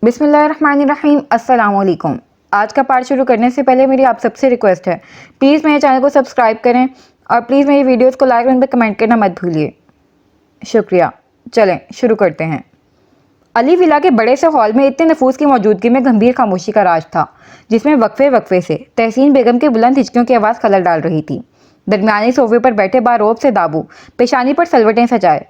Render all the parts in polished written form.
बिस्मिल्लाहिर्रहमानिर्रहीम। अस्सलाम वालेकुम। आज का पार्ट शुरू करने से पहले मेरी आप सबसे रिक्वेस्ट है, प्लीज़ मेरे चैनल को सब्सक्राइब करें और प्लीज़ मेरी वीडियोस को लाइक और उन पर कमेंट करना मत भूलिए, शुक्रिया। चलें शुरू करते हैं। अली विला के बड़े से हॉल में इतने नफूस की मौजूदगी में गंभीर खामोशी का राज था, जिसमें वक्फे वक्फे से तहसीन बेगम की बुलंद हिचकियों की आवाज़ खलल डाल रही थी। दरमियानी सोफे पर बैठे बारोब से दाबू पेशानी पर सलवटें सजाए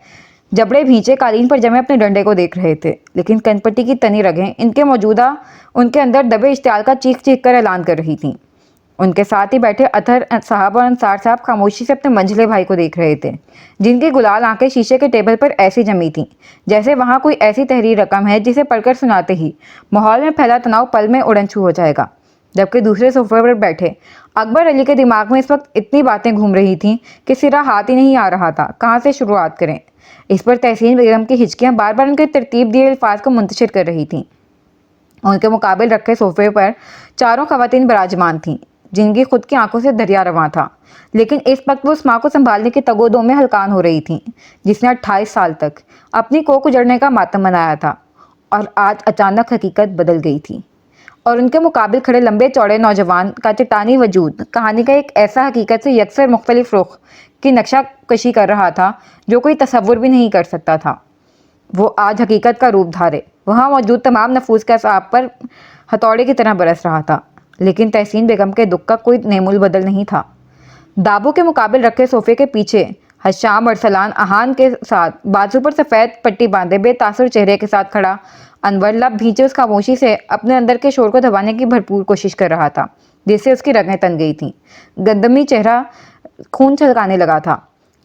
जबड़े भींचे कालीन पर जमे अपने डंडे को देख रहे थे, लेकिन कनपट्टी की तनी रगें इनके मौजूदा उनके अंदर दबे इश्तियाल का चीख चीख कर ऐलान कर रही थीं। उनके साथ ही बैठे अतहर साहब और अंसार साहब खामोशी से अपने मंझले भाई को देख रहे थे, जिनकी गुलाल आंखें शीशे के टेबल पर ऐसी जमी थीं जैसे वहाँ कोई ऐसी तहरीर रकम है जिसे पढ़कर सुनाते ही माहौल में फैला तनाव पल में उड़न छू हो जाएगा। जबकि दूसरे सोफे पर बैठे अकबर अली के दिमाग में इस वक्त इतनी बातें घूम रही थीं कि सिरा हाथ ही नहीं आ रहा था कहाँ से शुरुआत करें। इस पर तहसीन बेगम की हिचकियाँ बार बार उनके तरतीब दिए अल्फाज को मुंतशिर कर रही थीं। उनके मुकाबिल रखे सोफे पर चारों खवातीन विराजमान थीं, जिनकी खुद की आंखों से दरिया रवां था, लेकिन इस वक्त वो उस माँ को संभालने की तगोदों में हलकान हो रही थीं, जिसने 28 साल तक अपनी कोख उजड़ने का मातम मनाया था और आज अचानक हकीकत बदल गई थी। और उनके मुकाबिल खड़े लंबे चौड़े नौजवान का चट्टानी वजूद कहानी का एक ऐसा हकीकत से यकसर मुख्तलिफ रुख की नक्शा कशी कर रहा था जो कोई तसव्वुर भी नहीं कर सकता था। वो आज हकीकत का रूप धारे वहाँ मौजूद तमाम नफूस के असाब पर हथौड़े की तरह बरस रहा था, लेकिन तहसीन बेगम के दुख का कोई नेमुल बदल नहीं था। दाबू के मुकाबिल रखे सोफे के पीछे हशाम अरसलान आहान के साथ बाजू पर सफ़ेद पट्टी बांधे बेतासुर चेहरे के साथ खड़ा अनवर लब भींचे उस खामोशी से अपने अंदर के शोर को दबाने की भरपूर कोशिश कर रहा था, जिससे उसकी रगें तन गई थीं। गंदमी चेहरा खून छलकाने लगा था।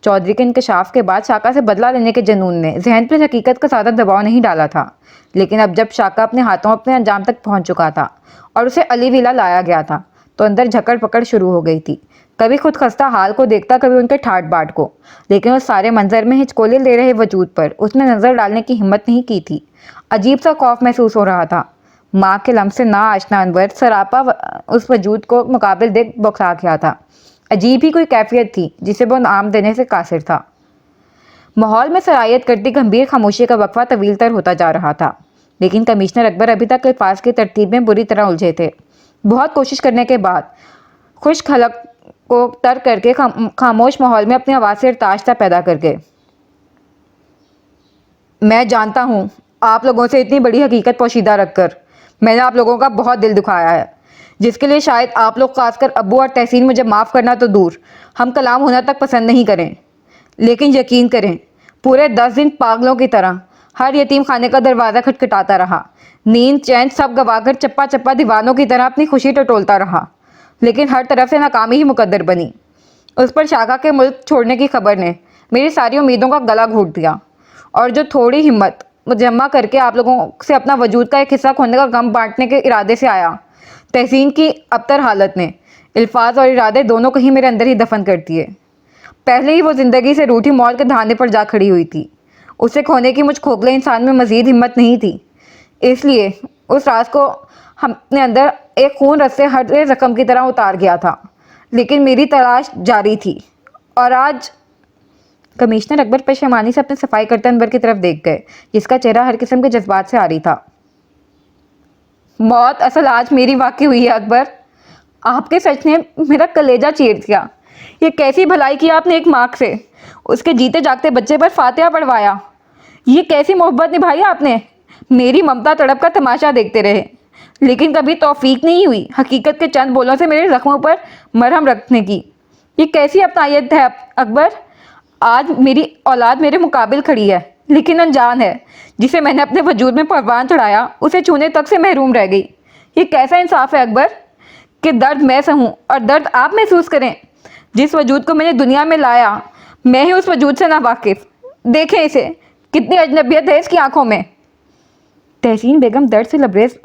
चौधरी के इंकशाफ के बाद शाका से बदला लेने के जुनून ने जहन पर हकीकत का ज़्यादा दबाव नहीं डाला था, लेकिन अब जब शाका अपने हाथों अपने अंजाम तक पहुंच चुका था और उसे अली विला लाया गया था, तो अंदर झकड़ पकड़ शुरू हो गई थी। कभी खुद खस्ता हाल को देखता, कभी उनके ठाट बाट को, लेकिन उस सारे मंजर में हिचकोले ले रहे वजूद पर उसने नज़र डालने की हिम्मत नहीं की थी। अजीब सा खौफ महसूस हो रहा था। माँ के लम्ब से ना आशना अनवर सरापा उस वजूद को मुकाबिल देख बौखला गया था। अजीब ही कोई कैफियत थी जिसे वो नाम देने से कासिर था। माहौल में सरायत करती गंभीर खामोशी का वक्फा तवील तर होता जा रहा था, लेकिन कमिश्नर अकबर अभी तक अल्फाज की तरतीब में बुरी तरह उलझे थे। बहुत कोशिश करने के बाद खुश्क हलक को तर्क करके खामोश माहौल में अपनी आवाज़ से इरताशता पैदा करके, मैं जानता हूँ आप लोगों से इतनी बड़ी हकीकत पोशीदा रखकर मैंने आप लोगों का बहुत दिल दुखाया है, जिसके लिए शायद आप लोग खासकर अब्बू और तहसीन मुझे माफ़ करना तो दूर हम कलाम होना तक पसंद नहीं करें, लेकिन यकीन करें पूरे 10 दिन पागलों की तरह हर यतीम खाने का दरवाज़ा खटखटाता रहा, नींद चैन सब गवाकर चप्पा चप्पा दीवानों की तरह अपनी खुशी टटोलता रहा, लेकिन हर तरफ से नाकामी ही मुकद्दर बनी। उस पर शाका के मुल्क छोड़ने की खबर ने मेरी सारी उम्मीदों का गला घोट दिया, और जो थोड़ी हिम्मत जमा करके आप लोगों से अपना वजूद का एक हिस्सा खोने का गम बांटने के इरादे से आया, तहसीन की अबतर हालत ने अल्फाज और इरादे दोनों को ही मेरे अंदर ही दफन कर दिए। पहले ही वो ज़िंदगी से रूठी मौत के धाने पर जा खड़ी हुई थी। उसे खोने की मुझ खोखले इंसान में मज़ीद हिम्मत नहीं थी, इसलिए उस राज को अपने अंदर एक खून रस से हटे ज़ख्म की तरह उतार गया था, लेकिन मेरी तलाश जारी थी। और आज कमिश्नर अकबर पेशेमानी से अपने सफाई करते अनवर की तरफ देख गए, जिसका चेहरा हर किस्म के जज्बात से आ रही था। मौत असल आज मेरी वाक़ई हुई है अकबर, आपके सच ने मेरा कलेजा चीर दिया। ये कैसी भलाई की आपने एक माँ से उसके जीते जागते बच्चे पर फातिहा पढ़वाया, ये कैसी मोहब्बत निभाई आपने। मेरी ममता तड़प का तमाशा देखते रहे, लेकिन कभी तौफीक नहीं हुई हकीकत के चंद बोलों से मेरे जख्मों पर मरहम रखने की। ये कैसी अपनायत है अकबर। आज मेरी औलाद मेरे मुकाबिल खड़ी है, लेकिन अनजान है, जिसे मैंने अपने वजूद में परवान चढ़ाया उसे छूने तक से महरूम रह गई। ये कैसा इंसाफ है अकबर कि दर्द मैं सहूँ और दर्द आप महसूस करें। जिस वजूद को मैंने दुनिया में लाया मैं ही उस वजूद से ना वाकिफ़। देखें इसे, कितनी अजनबियत है इसकी आंखों में। तहसीन बेगम दर्द से लबरेज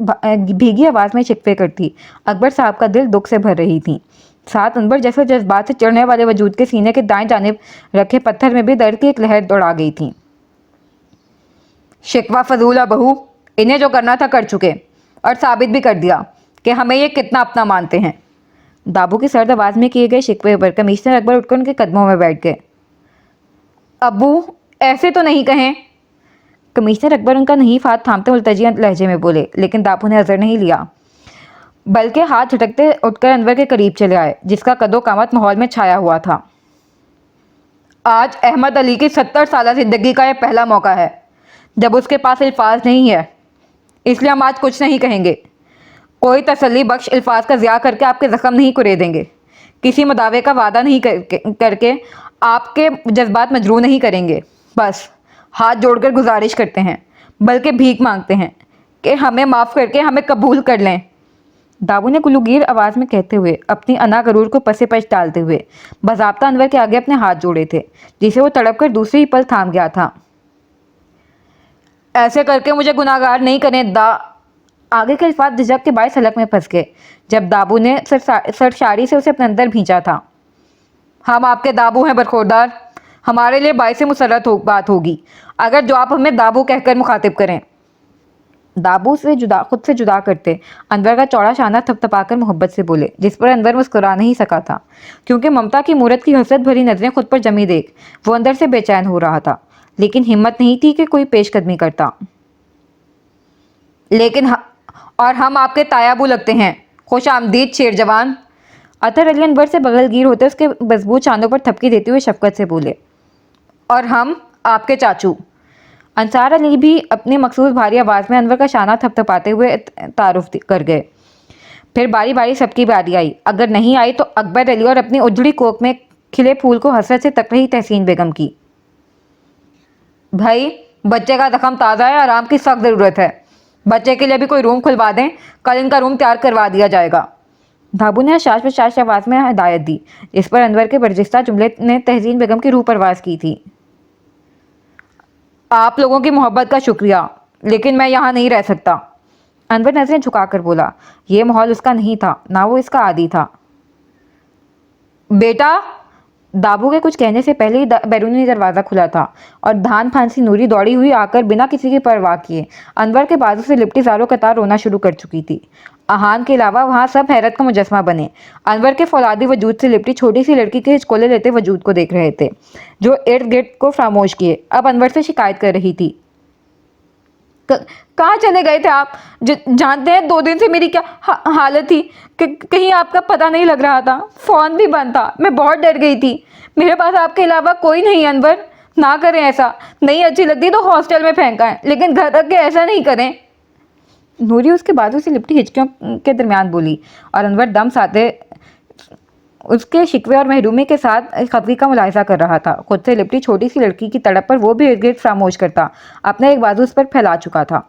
भीगी आवाज़ में शिकवे करती अकबर साहब का दिल दुख से भर रही थी। साथ अनवर जैसे जज्बात से चढ़ने वाले वजूद के सीने के दाएं जानिब रखे पत्थर में भी दर्द की एक लहर दौड़ा गई थी। शिकवा फजूला बहू, इन्हें जो करना था कर चुके और साबित भी कर दिया कि हमें ये कितना अपना मानते हैं। दाबू की सर्द आवाज़ में किए गए शिकवे पर कमिश्नर अकबर उठकर उनके कदमों में बैठ गए। अब्बू ऐसे तो नहीं कहें, कमिश्नर अकबर उनका नहीफ हाथ थामते मुल्तजिया लहजे में बोले, लेकिन दाबू ने असर नहीं लिया, बल्कि हाथ झटकते उठकर अनवर के करीब चले आए, जिसका कदो कामत माहौल में छाया हुआ था। आज अहमद अली की 70 साल जिंदगी का यह पहला मौका है जब उसके पास अल्फाज नहीं है, इसलिए हम आज कुछ नहीं कहेंगे। कोई तसल्ली बख्श अल्फाज का ज़िया करके आपके ज़ख्म नहीं कुरेदेंगे। किसी मुदावे का वादा नहीं करके आपके जज्बात मजरूह नहीं करेंगे। बस हाथ जोड़कर गुजारिश करते हैं, बल्कि भीख मांगते हैं कि हमें माफ़ करके हमें कबूल कर लें। दाबू ने गुलूगीर आवाज़ में कहते हुए अपनी अना गरूर को पसे पश डालते हुए बाज़ाब्ता अनवर के आगे अपने हाथ जोड़े थे, जिसे वो तड़प कर दूसरी ही पल थाम गया था। ऐसे करके मुझे गुनाहगार नहीं करें आगे के अल्फाज झिझक के बायस हलक में फंस गए जब दाबू ने सरशारी से उसे अपने अंदर भींचा था। हम आपके दाबू हैं बरखोरदार, हमारे लिए बायस मुसरत बात होगी अगर जो आप हमें दाबू कहकर मुखातिब करें। दाबू से खुद से जुदा करते अनवर का चौड़ा शाना थपथपाकर मोहब्बत से बोले, जिस पर अनवर मुस्कुरा नहीं सका था, क्योंकि ममता की मूरत की हसरत भरी नजरें खुद पर जमी देख वो अंदर से बेचैन हो रहा था, लेकिन हिम्मत नहीं थी कि कोई पेशकदमी करता। लेकिन और हम आपके तायाबू लगते हैं, खुश आमदीद शेर जवान। अतर अली अनवर से बगलगीर होते उसके मजबूत चांदों पर थपकी देते हुए शफकत से बोले, और हम आपके चाचू। अंसार अली भी अपनी मखसूस भारी आवाज़ में अनवर का शाना थपथपाते हुए तारुफ कर गए। फिर बारी बारी सबकी बारी आई। अगर नहीं आई तो अकबर अली और अपनी उजड़ी कोख में खिले फूल को हसरत से तक रही तहसीन बेगम की। भाई, बच्चे का जख्म ताज़ा है, आराम की सख्त ज़रूरत है। बच्चे के लिए भी कोई रूम खुलवा दें, कल इनका रूम तैयार करवा दिया जाएगा। दाबू ने शाश बशाश आवाज़ में हिदायत दी, इस पर अनवर के बर्जिस्ता जुमले ने तहसीन बेगम की रूह परवाज की थी। आप लोगों की मोहब्बत का शुक्रिया, लेकिन मैं यहाँ नहीं रह सकता। अनवर नजरें झुकाकर बोला। यह माहौल उसका नहीं था, ना वो इसका आदी था। बेटा, दाबू के कुछ कहने से पहले ही बैरूनी दरवाज़ा खुला था और धान फांसी नूरी दौड़ी हुई आकर बिना किसी की परवाह किए अनवर के बाजू से लिपटी ज़ारो कतार रोना शुरू कर चुकी थी। आहान के अलावा वहाँ सब हैरत का मुजस्मा बने अनवर के फौलादी वजूद से लिपटी छोटी सी लड़की के हिचकोले लेते वजूद को देख रहे थे, जो इर्द गिर्द को खामोश किए अब अनवर से शिकायत कर रही थी। कहाँ चले गए थे आप? जानते हैं 2 दिन से मेरी क्या हालत थी कि कहीं आपका पता नहीं लग रहा था, फ़ोन भी बंद था, मैं बहुत डर गई थी। मेरे पास आपके अलावा कोई नहीं। अनवर, ना करें ऐसा, नहीं अच्छी लगती तो हॉस्टल में फेंका है, लेकिन घर रख के ऐसा नहीं करें। नूरी उसके बाजू से लिपटी हिचकियों के दरमियान बोली और अनवर दम साधे उसके शिकवे और महरूमी के साथ खफगी का मुलाहिजा कर रहा था। खुद से लिपटी छोटी सी लड़की की तड़प पर वो भी इर्द गिर्द खामोश करता अपना एक बाजू उस पर फैला चुका था।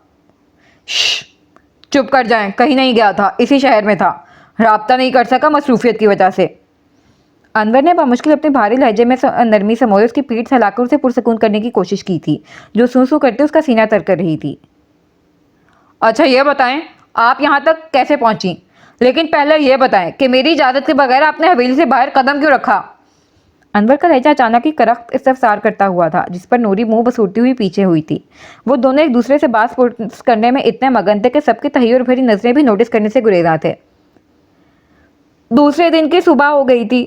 चुप कर जाएं, कहीं नहीं गया था, इसी शहर में था, राब्ता नहीं कर सका मसरूफियत की वजह से। अनवर ने बामुश्किल अपने भारी लहजे में नरमी समोए उसकी पीठ सहलाकर उसे पुरसकून करने की कोशिश की थी, जो सूं सूं करते उसका सीना तर कर रही थी। अच्छा ये बताएं, आप यहाँ तक कैसे पहुंची? लेकिन पहले ये बताएं कि मेरी इजाज़त के बगैर आपने हवेली से बाहर कदम क्यों रखा? अनवर का लहजा अचानक ही करख्त इस्तफसार करता हुआ था, जिस पर नूरी मुंह बसूरती हुई पीछे हुई थी। वो दोनों एक दूसरे से बात करने में इतने मगन थे कि सबकी तहय्युर भरी नजरें भी नोटिस करने से गुरेजा थे। दूसरे दिन की सुबह हो गई थी,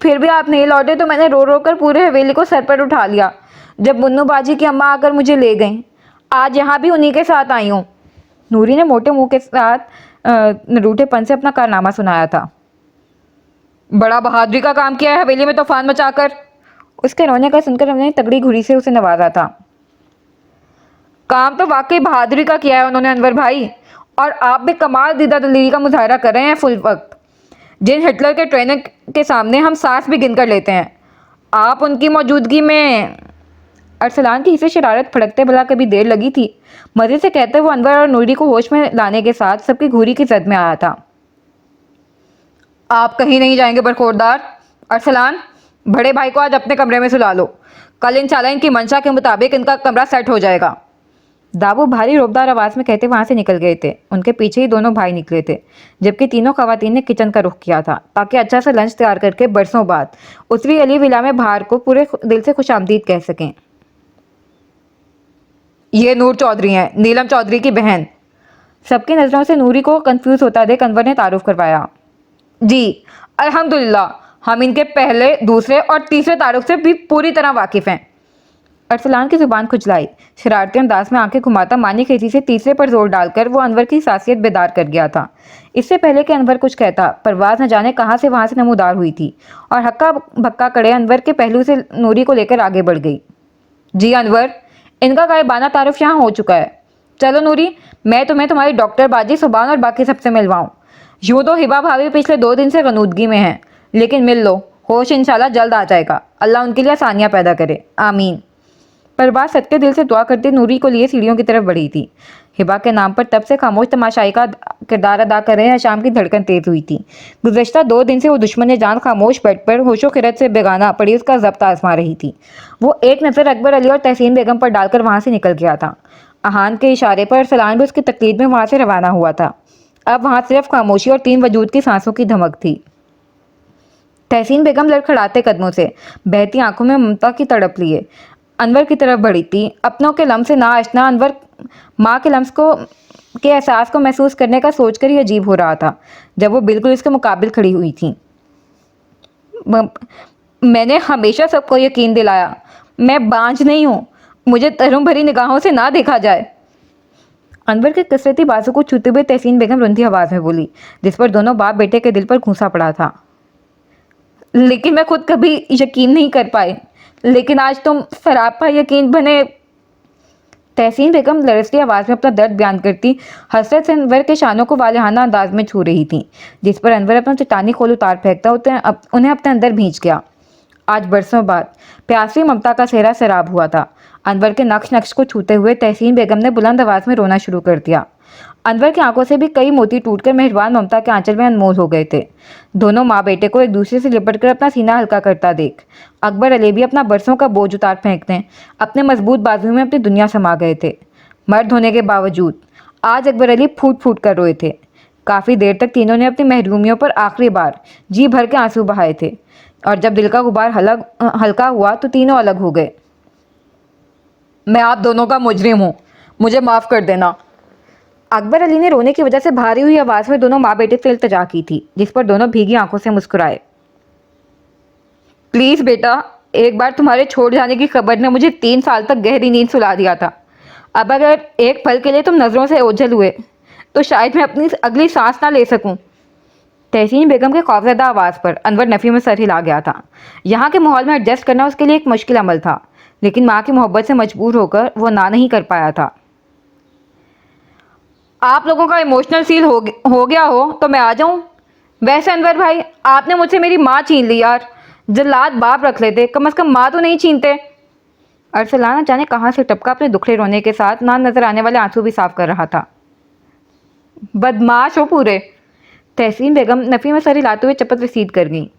फिर भी आप नहीं लौटे तो मैंने रो रो कर पूरे हवेली को सर पर उठा लिया। जब मुन्नू बाजी की अम्मा आकर मुझे ले गई, आज यहाँ भी उन्हीं के साथ आई हूँ। नूरी ने मोटे मुंह के साथ रूठेपन से अपना कारनामा सुनाया था। बड़ा बहादुरी का काम किया है हवेली में तूफान मचाकर। उसके रोने का सुनकर हमने तगड़ी घुरी से उसे नवाजा था। काम तो वाकई बहादुरी का किया है उन्होंने अनवर भाई, और आप भी कमाल दीदा दलीली का मुजाहरा कर रहे हैं फुल वक्त। जिन हिटलर के ट्रेनर के सामने हम सांस भी गिन कर लेते हैं, आप उनकी मौजूदगी में। अरसलान की इसे शरारत फड़कते भला कभी देर लगी थी। मज़े से कहते वो अनवर और नूरी को होश में लाने के साथ सबकी घूरी की जद में आया था। आप कहीं नहीं जाएंगे बरखोरदार। अरसलान, बड़े भाई को आज अपने कमरे में सुला लो, कल इंशाल्लाह इनकी मंशा के मुताबिक इनका कमरा सेट हो जाएगा। दाबू भारी रोबदार आवाज़ में कहते वहाँ से निकल गए थे। उनके पीछे ही दोनों भाई निकले थे, जबकि तीनों खवातीन ने किचन का रुख किया था ताकि अच्छा सा लंच तैयार करके बरसों बाद उसवी अली विला में बाहर को पूरे दिल से खुशामदीद कह सकें। ये नूर चौधरी हैं, नीलम चौधरी की बहन। सबकी नज़रों से नूरी को कंफ्यूज होता देख अनवर ने तारुफ करवाया। जी अल्हम्दुलिल्लाह, हम इनके पहले, दूसरे और तीसरे तारुफ से भी पूरी तरह वाकिफ़ हैं। अरसलान की जुबान खुजलाई। शरारती अंदाज में आंखें घुमाता मानी खेती से तीसरे पर जोर डालकर वो अनवर की सासियत बेदार कर गया था। इससे पहले कि अनवर कुछ कहता, परवाज न जाने कहाँ से वहां से नमूदार हुई थी और हक्का भक्का कड़े अनवर के पहलू से नूरी को लेकर आगे बढ़ गई। जी अनवर, इनका गायबाना तारुफ यहाँ हो चुका है। चलो नूरी, मैं तुम्हें तुम्हारी डॉक्टर बाजी सुबान और बाकी सबसे मिलवाऊं। यूं तो हिबा भाभी पिछले 2 दिन से गनूदगी में हैं, लेकिन मिल लो, होश इंशाल्लाह जल्द आ जाएगा। अल्लाह उनके लिए आसानियां पैदा करे, आमीन। परवाज सच्चे दिल से दुआ करती नूरी को लिए सीढ़ियों की तरफ बढ़ी थी। हिबा के नाम पर तब से खामोश तमाशाई का किरदार अदा कर रहे शाम की धड़कन तेज हुई थी। गुज़श्ता 2 दिन से वो दुश्मन जान खामोश बेड पर होशो खिरत से बेगाना पड़ी उसका जब्त आजमा रही थी। वो एक नज़र अकबर अली और तहसीन बेगम पर डालकर वहां से निकल गया था। अहान के इशारे पर सलान भी उसकी तकलीद में वहां से रवाना हुआ था। अब वहां सिर्फ खामोशी और 3 वजूद की सांसों की धमक थी। तहसीन बेगम लड़खड़ाते कदमों से बहती आंखों में ममता की तड़प लिए अनवर की तरफ बढ़ी थी। अपनों के लम्स से ना आशना अनवर माँ के लम्स को के एहसास को महसूस करने का सोचकर ही अजीब हो रहा था जब वो बिल्कुल इसके मुकाबिल खड़ी हुई थी। मैंने हमेशा सबको यकीन दिलाया, मैं बांझ नहीं हूँ, मुझे तरुण भरी निगाहों से ना देखा जाए। अनवर के कसरती बाजू को छूते हुए तहसीन बेगम रुंधी आवाज में बोली, जिस पर दोनों बाप बेटे के दिल पर घूंसा पड़ा था। लेकिन मैं खुद कभी यकीन नहीं कर पाई, लेकिन आज तुम सरापा यकीन बने। तहसीन बेगम लरसती आवाज में अपना दर्द बयान करती हसरत से अनवर के शानों को वालिहाना अंदाज में छू रही थी, जिस पर अनवर अपना चट्टानी खोल उतार फेंकता उन्हें अपने अंदर भींच गया। आज बरसों बाद प्यासी ममता का सेहरा सराब हुआ था। अनवर के नक्श नक्श को छूते हुए तहसीन बेगम ने बुलंद आवाज में रोना शुरू कर दिया। अनवर की आंखों से भी कई मोती टूटकर मेहरबान ममता के आंचल में अनमोल हो गए थे। दोनों माँ बेटे को एक दूसरे से लिपटकर अपना सीना हल्का करता देख अकबर अली भी अपना बरसों का बोझ उतार फेंकते अपने मजबूत बाजुओं में अपनी दुनिया समा गए थे। मर्द होने के बावजूद आज अकबर अली फूट फूट कर रोए थे। काफ़ी देर तक तीनों ने अपनी महरूमियों पर आखिरी बार जी भर के आंसू बहाए थे और जब दिल का गुबार हल्का हुआ तो तीनों अलग हो गए। मैं आप दोनों का मुजरिम हूँ, मुझे माफ़ कर देना। अकबर अली ने रोने की वजह से भारी हुई आवाज़ में दोनों माँ बेटे से इल्तिजा की थी, जिस पर दोनों भीगी आंखों से मुस्कुराए। प्लीज़ बेटा, एक बार तुम्हारे छोड़ जाने की खबर ने मुझे 3 साल तक गहरी नींद सुला दिया था। अब अगर एक पल के लिए तुम नज़रों से ओझल हुए तो शायद मैं अपनी अगली सांस ना ले सकूं। तहसीन बेगम के खौफजदा आवाज़ पर अनवर नफ़ी में सर हिला गया था। यहाँ के माहौल में एडजस्ट करना उसके लिए एक मुश्किल अमल था, लेकिन माँ की मोहब्बत से मजबूर होकर वो ना नहीं कर पाया था। आप लोगों का इमोशनल सील हो गया हो तो मैं आ जाऊं। वैसे अनवर भाई, आपने मुझसे मेरी माँ छीन ली यार। जल्लाद बाप रख लेते, कम से कम माँ तो नहीं छीनते। अरसलान जाने कहाँ से टपका अपने दुखड़े रोने के साथ ना नजर आने वाले आंसू भी साफ कर रहा था। बदमाश हो पूरे। तहसीन बेगम नफ़ी में सर हिलाते हुए चपत रसीद कर गई।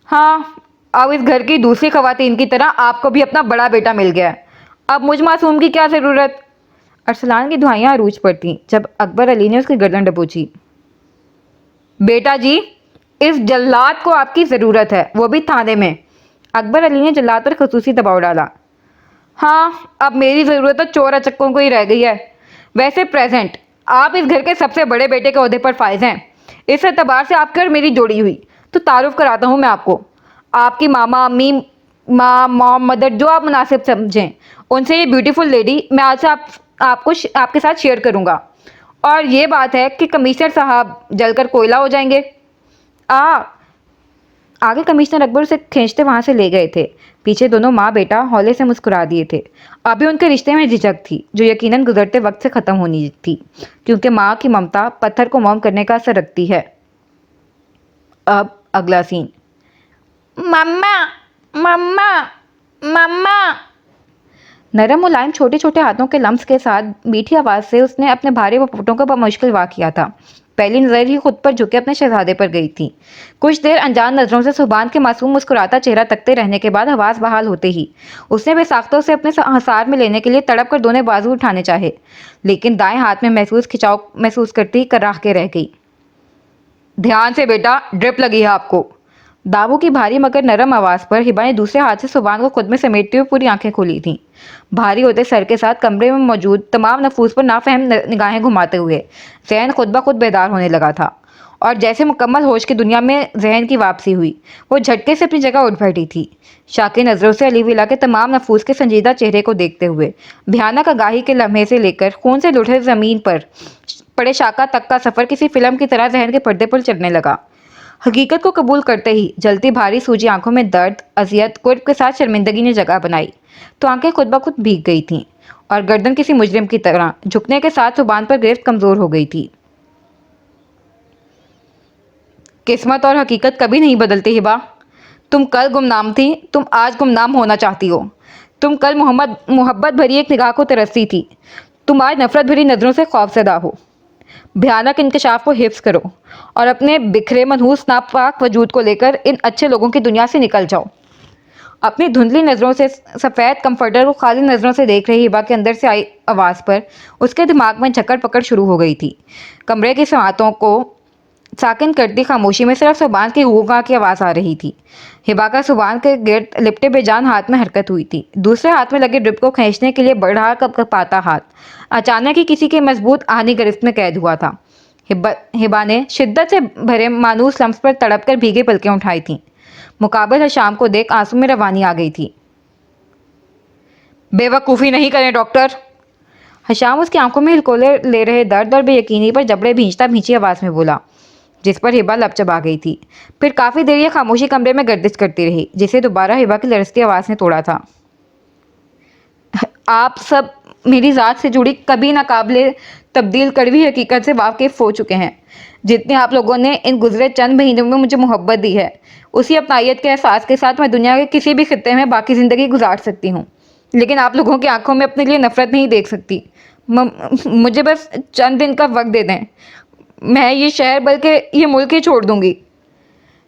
हाँ, अब इस घर की दूसरी खवातीन की तरह आपको भी अपना बड़ा बेटा मिल गया है, अब मुझ मासूम की क्या ज़रूरत। अरसलान की दुआएं अरूज पर थीं जब अकबर अली ने उसकी गर्दन दबोची। बेटा जी, इस जल्लाद को आपकी ज़रूरत है, वो भी थाने में। अकबर अली ने जल्लाद पर खसूसी दबाव डाला। हाँ, अब मेरी ज़रूरत तो चोर अचक्कों को ही रह गई है। वैसे प्रेजेंट आप इस घर के सबसे बड़े बेटे के ओहदे पर फायज हैं। इस एतबार से आपकी और मेरी जोड़ी हुई तो तारुफ कराता हूँ मैं आपको। आपकी मामा, अम्मी, माँ, मॉम, मदर, जो आप मुनासिब समझें, उनसे ये ब्यूटीफुल लेडी मैं आज से आपको आपके साथ शेयर करूँगा। और ये बात है कि कमिश्नर साहब जलकर कोयला हो जाएंगे। आगे कमिश्नर अकबर उसे खींचते वहां से ले गए थे। पीछे दोनों माँ बेटा हौले से मुस्कुरा दिए थे। अभी उनके रिश्ते में झिझक थी जो यकीनन गुजरते वक्त से ख़त्म होनी थी, क्योंकि माँ की ममता पत्थर को मोम करने का असर रखती है। अब अगला सीन। मम्मा, मम्मा, मम्मा। नरम मुलायम छोटे छोटे हाथों के लम्स के साथ मीठी आवाज़ से उसने अपने भारी वपुटों को बमुश्किल वाक़ किया था। पहली नज़र ही खुद पर झुके अपने शहजादे पर गई थी। कुछ देर अनजान नज़रों से सुबान के मासूम मुस्कुराता चेहरा तकते रहने के बाद हवास बहाल होते ही उसने बेसाख्तों से अपने हसार में लेने के लिए तड़प कर दोनों बाजू उठाने चाहे, लेकिन दाएं हाथ में खिंचाव महसूस करती कराह के रह गई। ध्यान से बेटा, ड्रिप लगी है आपको। दाबू की भारी मगर नरम आवाज़ पर हिबा ने दूसरे हाथ से सुबान को खुद में समेटते हुए पूरी आंखें खोली थीं। भारी होते सर के साथ कमरे में मौजूद तमाम नफूस पर नाफहम निगाहें घुमाते हुए ज़हन खुद ब खुद बेदार होने लगा था और जैसे मुकम्मल होश की दुनिया में जहन की वापसी हुई, वो झटके से अपनी जगह उठ बैठी थी, शाकी नज़रों से अली विला के तमाम नफूस के संजीदा चेहरे को देखते हुए। भयानक आगाही के लम्हे से लेकर खून से लुढ़े ज़मीन पर पड़े शाका तक का सफ़र किसी फिल्म की तरह जहन के पर्दे पर चलने लगा। हकीकत को कबूल करते ही जलती भारी सूजी आंखों में दर्द, अजियत, कुर्ब के साथ शर्मिंदगी ने जगह बनाई, तो आंखें खुद ब खुद भीग गई थीं और गर्दन किसी मुजरिम की तरह झुकने के साथ जुबान पर गिरफ्त कमज़ोर हो गई थी। किस्मत और हकीकत कभी नहीं बदलती हिबा। तुम कल गुमनाम थी, तुम आज गुमनाम होना चाहती हो। तुम कल मोहब्बत भरी एक निगाह को तरसती थी, तुम आज नफरत भरी नज़रों से खौफज़दा हो। भयानक इंकशाफ को हिफ्ज़ करो और अपने बिखरे मनहूस नापाक वजूद को लेकर इन अच्छे लोगों की दुनिया से निकल जाओ। अपनी धुंधली नज़रों से सफ़ेद कंफर्टर को खाली नज़रों से देख रही हिबा के अंदर से आई आवाज़ पर उसके दिमाग में झकड़ पकड़ शुरू हो गई थी। कमरे की समातों को साकिन करती खामोशी में सिर्फ सुबान की गूंगा की आवाज़ आ रही थी। हिबा का सुबान के गिर्द लिपटे बेजान हाथ में हरकत हुई थी। दूसरे हाथ में लगे ड्रिप को खींचने के लिए बढ़ा कपाता हाथ अचानक ही किसी के मजबूत आहनी गिरफ्त में कैद हुआ था। हिबा ने शिद्दत से भरे मानूस लम्स पर तड़प कर भीगे पलकें उठाई थीं। मुकाबिल हशाम को देख आंसू में रवानी आ गई थी। बेवकूफ़ी नहीं करें डॉक्टर। हशाम उसकी आंखों में हिलकोले ले रहे दर्द और बेयकीनी पर जबड़े भींचता भींची आवाज़ में बोला, जिस पर हिबा लपचबा गई थी। फिर काफ़ी देर यह खामोशी कमरे में गर्दिश करती रही, जिसे दोबारा हिबा की लरसती आवाज़ ने तोड़ा था। आप सब मेरी ज़ात से जुड़ी कभी नाकाबिले तब्दील कड़वी हकीकत से वाकिफ़ हो चुके हैं। जितने आप लोगों ने इन गुजरे चंद महीनों में मुझे मोहब्बत दी है, उसी अपनायत के एहसास के साथ मैं दुनिया के किसी भी खित्ते में बाकी ज़िंदगी गुजार सकती हूँ। लेकिन आप लोगों की आंखों में अपने लिए नफ़रत नहीं देख सकती। मुझे बस चंद दिन का वक्त दे दें, मैं ये शहर बल्कि ये मुल्क ही छोड़ दूंगी।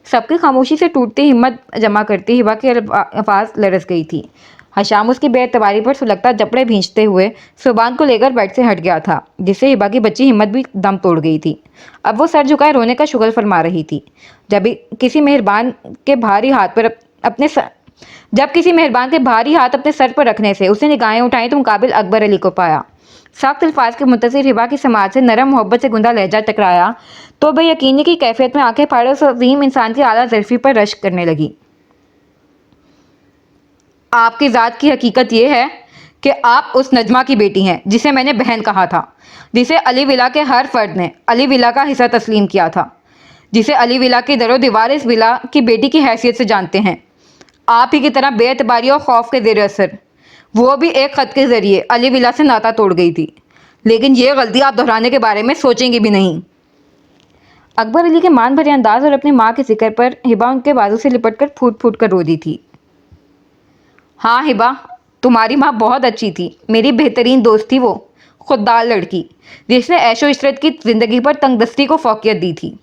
सबकी खामोशी से टूटती हिम्मत जमा करती हिबा की आवाज़ लरस गई थी। हशाम उसकी बेएतबारी पर सुलगता जबड़े भींचते हुए सुबान को लेकर बेड से हट गया था, जिससे हिबा की बच्ची हिम्मत भी दम तोड़ गई थी। अब वो सर झुकाए रोने का शुगल फरमा रही थी। जब किसी मेहरबान के भारी हाथ अपने सर पर रखने से उसने निगाहें उठाई तो मुकाबिल अकबर अली को पाया। सख्त अल्फाज के मुंतज़िर हिबा की समाज से नरम मोहब्बत से गुंदा लहजा टकराया तो बेयकीनी की कैफियत में आंखें फाड़े उस अजीम इंसान की आला ज़र्फ़ी पर रश्क करने लगी। आपकी ज़ात की हकीकत यह है कि आप उस नजमा की बेटी हैं जिसे मैंने बहन कहा था, जिसे अली विला के हर फर्द ने अली विला का हिस्सा तस्लीम किया था, जिसे अली विला की दरो दीवार इस विला की बेटी की हैसियत से जानते हैं। आप ही की तरह बेएतबारी और खौफ के ज़ेर असर वो भी एक ख़त के ज़रिए अली विला से नाता तोड़ गई थी। लेकिन ये गलती आप दोहराने के बारे में सोचेंगे भी नहीं। अकबर अली के मान भरे अंदाज और अपनी माँ के जिक्र पर हिबा उनके बाजू से लिपट कर फूट फूट कर रो दी थी। हाँ हिबा, तुम्हारी माँ बहुत अच्छी थी, मेरी बेहतरीन दोस्त थी वो, खुददार लड़की जिसने ऐशो इशरत की ज़िंदगी पर तंगदस्ती को फौकियत दी थी।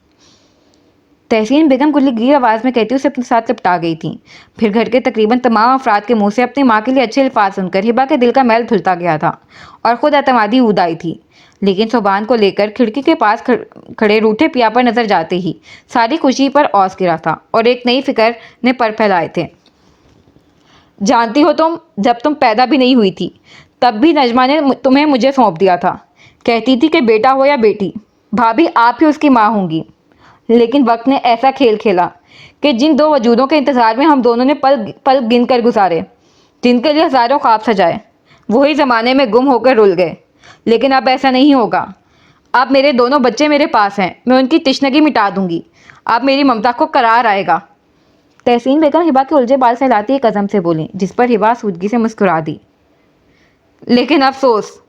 तहसीन बेगम गुल्लीगीर आवाज़ में कहती उसे अपने साथ लिपटा गई थी। फिर घर के तकरीबन तमाम अफराद के मुंह से अपनी माँ के लिए अच्छे अल्फाज सुनकर हिबा के दिल का मैल धुलता गया था और ख़ुद एतमादी ऊद आई थी। लेकिन सुबान को लेकर खिड़की के पास खड़े रूठे पिया पर नजर जाते ही सारी खुशी पर औस गिरा था और एक नई फिक्र ने पर फैलाए थे। जानती हो तुम, जब तुम पैदा भी नहीं हुई थी तब भी नजमा ने तुम्हें मुझे सौंप दिया था। कहती थी कि बेटा हो या बेटी, भाभी आप ही उसकी माँ होंगी। लेकिन वक्त ने ऐसा खेल खेला कि जिन दो वजूदों के इंतज़ार में हम दोनों ने पल पल गिन कर गुजारे, जिनके लिए हज़ारों ख्वाब सजाए, वही ज़माने में गुम होकर रुल गए। लेकिन अब ऐसा नहीं होगा। अब मेरे दोनों बच्चे मेरे पास हैं, मैं उनकी तिश्नगी मिटा दूंगी। अब मेरी ममता को करार आएगा। तहसीन बेगम हिबा के उलझे बाल सहलाती एक कदम से बोली, जिस पर हिबा सूदगी से मुस्कुरा दी। लेकिन अफसोस,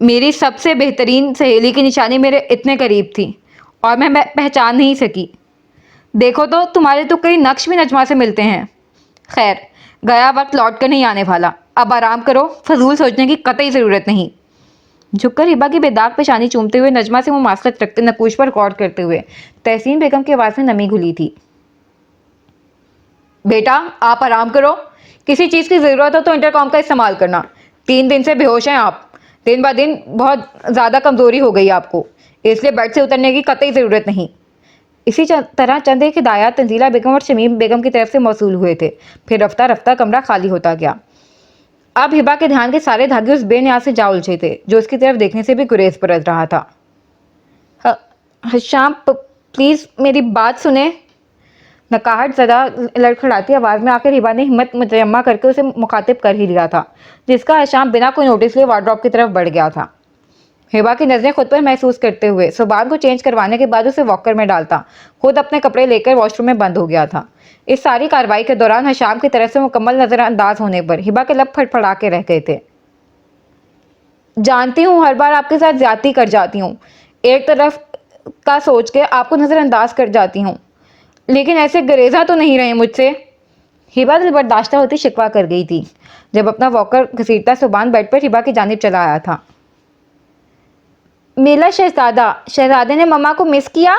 मेरी सबसे बेहतरीन सहेली की निशानी मेरे इतने करीब थी और मैं पहचान नहीं सकी। देखो तो तुम्हारे तो कई नक्श भी नजमा से मिलते हैं। खैर, गया वक्त लौट कर नहीं आने वाला। अब आराम करो, फजूल सोचने की कतई ज़रूरत नहीं। झुककर हिबा की बेदाग पेशानी चूमते हुए नजमा से मुमासलत रखते नकूश पर गौर करते हुए तहसीन बेगम की आवाज़ में नमी घुली थी। बेटा आप आराम करो, किसी चीज़ की ज़रूरत हो तो इंटरकॉम का इस्तेमाल करना। 3 दिन से बेहोश हैं आप, दिन ब दिन बहुत ज़्यादा कमज़ोरी हो गई आपको, इसलिए बेड से उतरने की कतई ज़रूरत नहीं। इसी तरह चंद एक हिदायत तंजीला बेगम और शमीम बेगम की तरफ से मौसूल हुए थे। फिर रफ्ता रफ्ता कमरा खाली होता गया। अब हिबा के ध्यान के सारे धागे उस बेनियाज से जा उलझे थे जो उसकी तरफ देखने से भी गुरेज बरत रहा था। हशाम प्लीज़ मेरी बात सुने। नकाहट ज़रा लड़खड़ाती आवाज़ में आकर हिबा ने हिम्मत मुजम्मा करके उसे मुखातिब कर ही लिया था, जिसका हशाम बिना कोई नोटिस लिए वार्डरोब की तरफ बढ़ गया था। हिबा की नज़रें खुद पर महसूस करते हुए सुबान को चेंज करवाने के बाद उसे वॉकर में डालता खुद अपने कपड़े लेकर वॉशरूम में बंद हो गया था। इस सारी कार्रवाई के दौरान हशाम की तरफ से मुकम्मल नज़रअंदाज होने पर हिबा के लब फड़फड़ा के रह गए थे। जानती हूँ हर बार आपके साथ ज्यादती कर जाती हूँ, एक तरफ का सोच के आपको नज़रअंदाज कर जाती हूँ, लेकिन ऐसे गरेजा तो नहीं रहे मुझसे। हिबा दिल बर्दाश्त होती शिकवा कर गई थी जब अपना वॉकर घसीटता सुबान बेड पर हिबा की जानिब चला आया था। मेरा शहजादे ने मम्मा को मिस किया।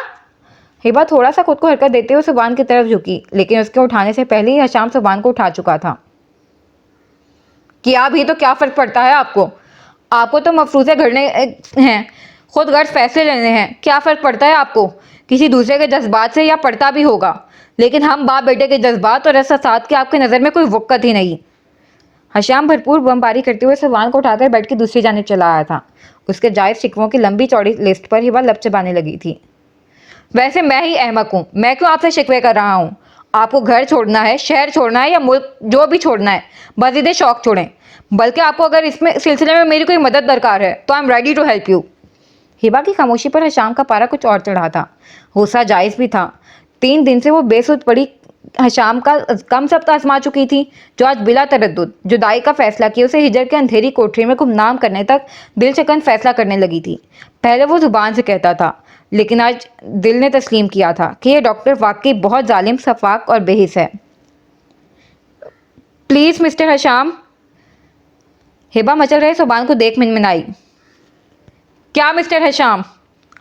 हिबा थोड़ा सा खुद को हरकत देते हुए सुबान की तरफ झुकी, लेकिन उसके उठाने से पहले ही हशाम सुबान को उठा चुका था। क्या भी तो क्या फ़र्क पड़ता है आपको? आपको तो मफरूज़े घड़ने हैं, खुद गर्ज फैसले लेने हैं। क्या फ़र्क पड़ता है आपको किसी दूसरे के जज्बात से? या पड़ता भी होगा, लेकिन हम बाप बेटे के जज्बात और एहसासात की आपकी नज़र में कोई वक़्त ही नहीं। हशाम भरपूर बमबारी करते हुए सुबान को उठाकर बेड की दूसरी जानिब चला आया था। उसके जायज़ शिकवों की लंबी चौड़ी लिस्ट पर हिबा लब चबाने लगी थी। वैसे मैं ही अहमक हूँ, मैं क्यों आपसे शिकवे कर रहा हूँ? आपको घर छोड़ना है, शहर छोड़ना है, या मुल्क जो भी छोड़ना है, बस इधर शौक छोड़ें। बल्कि आपको अगर इसमें सिलसिले में मेरी कोई मदद दरकार है तो I am ready to help you. Hiba की खामोशी पर हशाम का पारा कुछ और चढ़ा था। गुस्सा जायज़ भी था। 3 दिन से वो बेसुध पड़ी हशाम का कम सब्त आजमा चुकी थी, जो आज बिला तरद्दुद जुदाई का फैसला किए उसे हिजर के अंधेरी कोठरी में गुमनाम करने तक दिलचकन फैसला करने लगी थी। पहले वो जुबान से कहता था, लेकिन आज दिल ने तस्लीम किया था कि यह डॉक्टर वाकई बहुत जालिम, सफाक और बेहिस है। Please mister Hasham. हिबा मचल रहे सुबान को देख मिनमिनाई। क्या मिस्टर हशाम?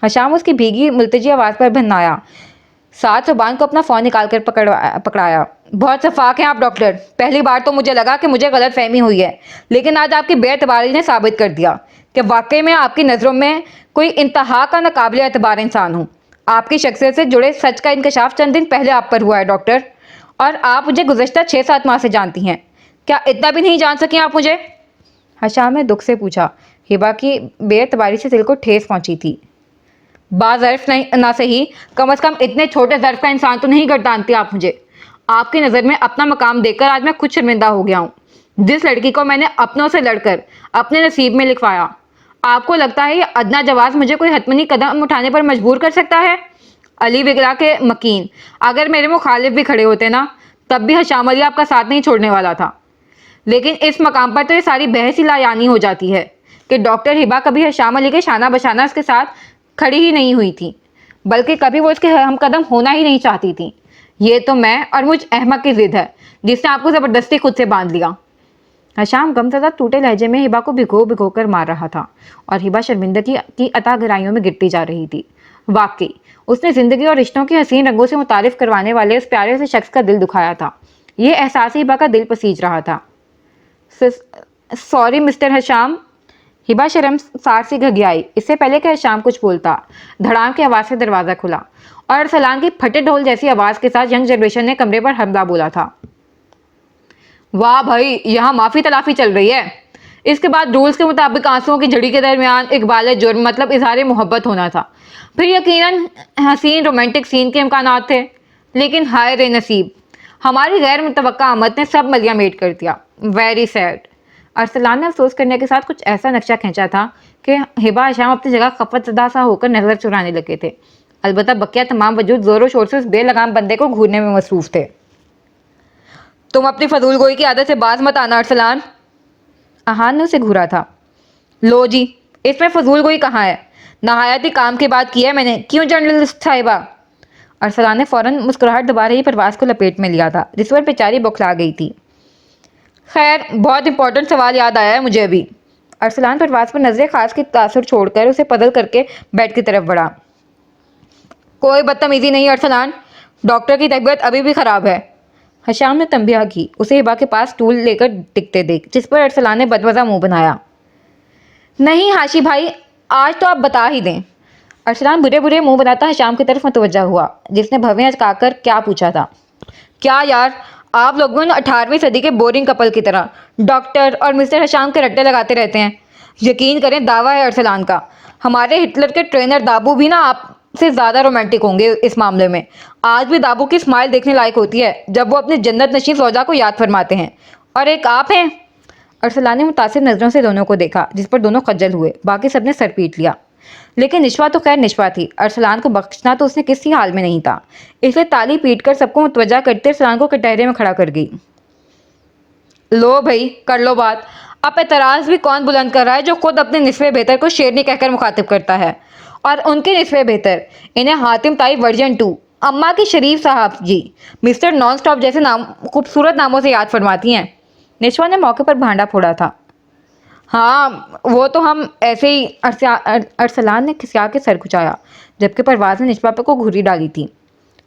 हशाम उसकी भीगी मुल्तजी आवाज़ पर भन्नाया, साथ सुबान को अपना फ़ोन निकाल कर पकड़ाया। बहुत शफाक हैं आप डॉक्टर। पहली बार तो मुझे लगा कि मुझे गलत फहमी हुई है, लेकिन आज आपकी बेएतबारी ने साबित कर दिया कि वाकई में आपकी नज़रों में कोई इंतहा का नाकाबिले एतबार इंसान हूँ। आपकी शख्सियत से जुड़े सच का इंकशाफ चंद दिन पहले आप पर हुआ है डॉक्टर, और आप मुझे गुज़श्ता 6-7 माह से जानती हैं। क्या इतना भी नहीं जान सकी आप मुझे? हशाम ने दुख से पूछा। हिबा की बेएतबारी से दिल को ठेस पहुंची थी। बाज़र्फ नहीं ना सही, कम से कम इतने छोटे ज़र्फ का इंसान तो नहीं गर्दानती आप मुझे। आपकी नज़र में अपना मकाम देखकर आज मैं खुद शर्मिंदा हो गया हूँ। जिस लड़की को मैंने अपनों से लड़कर अपने नसीब में लिखवाया, आपको लगता है ये अदना जवाज़ मुझे कोई हतमी कदम उठाने पर मजबूर कर सकता है? अली वगैरह के मकीन अगर मेरे मुखालिफ भी खड़े होते ना, तब भी हशाम अली आपका साथ नहीं छोड़ने वाला था। लेकिन इस मकाम पर तो ये सारी बहस ही लायानी हो जाती है कि डॉक्टर हिबा कभी हशाम अली के शाना बशाना उसके साथ खड़ी ही नहीं हुई थी, बल्कि कभी वो इसके हम कदम होना ही नहीं चाहती थी। ये तो मैं और मुझ अहमक की जिद है जिसने आपको ज़बरदस्ती खुद से बांध लिया। हशाम गमज़दा टूटे लहजे में हिबा को भिगो भिगो कर मार रहा था और हिबा शर्मिंदगी की अता गहराइयों में गिरती जा रही थी। वाकई उसने ज़िंदगी और रिश्तों की हसीन रंगों से मुतारिफ करवाने वाले उस प्यारे से शख्स का दिल दुखाया था। ये एहसास हिबा का दिल पसीज रहा था। Sorry mister Hasham. हिबा शर्म सार से घबराई। इससे पहले कि हशाम कुछ बोलता, धड़ाम की आवाज़ से दरवाज़ा खुला और अरसलान की फटे ढोल जैसी आवाज़ के साथ यंग जनरेशन ने कमरे पर हमला बोला था। वाह भाई, यहाँ माफ़ी तलाफ़ी चल रही है। इसके बाद रूल्स के मुताबिक आंसुओं की झड़ी के दरमियान इकबाल जुर्म मतलब इजहार मोहब्बत होना था। फिर यकीनन हसीन रोमांटिक सीन के इम्कान थे, लेकिन हाय रे नसीब, हमारी गैर मुतवक्का आमद ने सब मलिया मेट कर दिया। Very sad. अरसलान ने अफसोस करने के साथ कुछ ऐसा नक्शा खींचा था कि हिबा हशाम अपनी जगह खफतज़दा सा होकर नजर चुराने लगे थे। अलबत्ता बकिया तमाम वजूद ज़ोरों शोर से उस बेलगाम बंदे को घूरने में मसरूफ़ थे। तुम अपनी फजूल गोई की आदत से बाज मत आना अरसलान। अहान ने उसे घूरा था। लो जी, इसमें फजूल गोई कहाँ है? नहायती काम की बात की है मैंने। क्यों जर्नलिस्ट साहिबा? अरसलान ने फ़ौरन मुस्कुराहट दबा रही परवाज़ को लपेट में लिया था, जिस पर बेचारी बौखला गई थी। खैर, बहुत इंपॉर्टेंट सवाल याद आया है मुझे अभी। अरसलान परवाज़ पर नजर खास की तासुर छोड़कर उसे पदल करके बेड की तरफ बढ़ा। कोई बदतमीजी नहीं अरसलान, डॉक्टर की तबीयत अभी भी ख़राब है। हशाम ने तंबिया की, उसे हिबा के पास स्टूल लेकर टिकते देख, जिस पर अरसलान ने बदमज़ा मुंह बनाया। नहीं हाशी भाई, आज तो आप बता ही दें। अरसलान बुरे बुरे मुंह बनाता हशाम की तरफ मुतवज्जा हुआ, जिसने भवें अचकाकर क्या पूछा था। क्या यार, आप लोगों ने 18वीं सदी के बोरिंग कपल की तरह डॉक्टर और मिस्टर हशाम के रट्टे लगाते रहते हैं। यकीन करें, दावा है अरसलान का, हमारे हिटलर के ट्रेनर दाबू भी ना आप से ज़्यादा रोमांटिक होंगे इस मामले में। आज भी दाबू की स्माइल देखने लायक होती है जब वो अपने जन्नत नशीं ज़ौजा को याद फरमाते हैं। और एक आप हैं। अरसलान ने मुतासिर नज़रों से दोनों को देखा, जिस पर दोनों खज्जल हुए। बाकी सबने सर पीट लिया। लेकिन निशवा तो खैर निशवा थी। अरसलान को बख्शना तो उसने किसी हाल में नहीं था, इसलिए ताली पीट कर सबको मुतवज्जा करते अरसलान को कटहरे में खड़ा कर गई। लो भाई, कर लो बात। अब एतराज़ भी कौन बुलंद कर रहा है जो खुद अपने निस्वे बेहतर को शेरनी कहकर मुखातिब करता है। और उनके निस्वे बेहतर, इन्हें हातिम ताई वर्जन 2 अम्मा की शरीफ साहब जी मिस्टर नॉन स्टॉप जैसे नाम खूबसूरत नामों से याद फरमाती हैं। निशवा ने मौके पर भांडा फोड़ा था। हाँ वो तो हम ऐसे ही। अरसलान ने खिसिया के सर खुचाया, जबकि परवाज़ ने निशवा पर को घुरी डाली थी।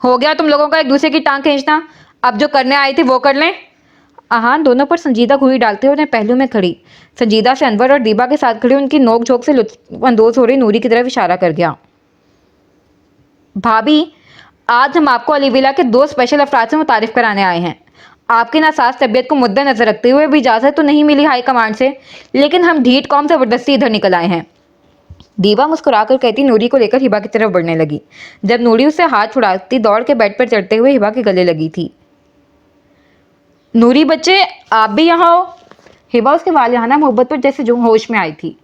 हो गया तुम लोगों का एक दूसरे की टांग खींचना, अब जो करने आई थी वो कर लें। आहान दोनों पर संजीदा घुरी डालते हुए उन्हें पहलू में खड़ी संजीदा से अनवर और दीबा के साथ खड़ी उनकी नोक झोंक से लुत्फानंदोज हो रही नूरी की तरफ इशारा कर गया। भाभी, आज हम आपको अली विला के 2 स्पेशल अफराद से मुतारिफ कराने आए हैं। आपकी नासाज तबीयत को मुद्देनजर रखते हुए भी इजाज़त तो नहीं मिली हाई कमांड से, लेकिन हम ढीठ कौम ज़बरदस्ती इधर निकल आए हैं। दीवा मुस्कुराकर कहती नूरी को लेकर हिबा की तरफ बढ़ने लगी। जब नूरी उससे हाथ छुड़ाती दौड़ के बेड पर चढ़ते हुए हिबा के गले लगी थी। नूरी बच्चे, आप भी यहाँ हो। हिबा उसके वालिहाना मोहब्बत पर जैसे जो होश में आई थी।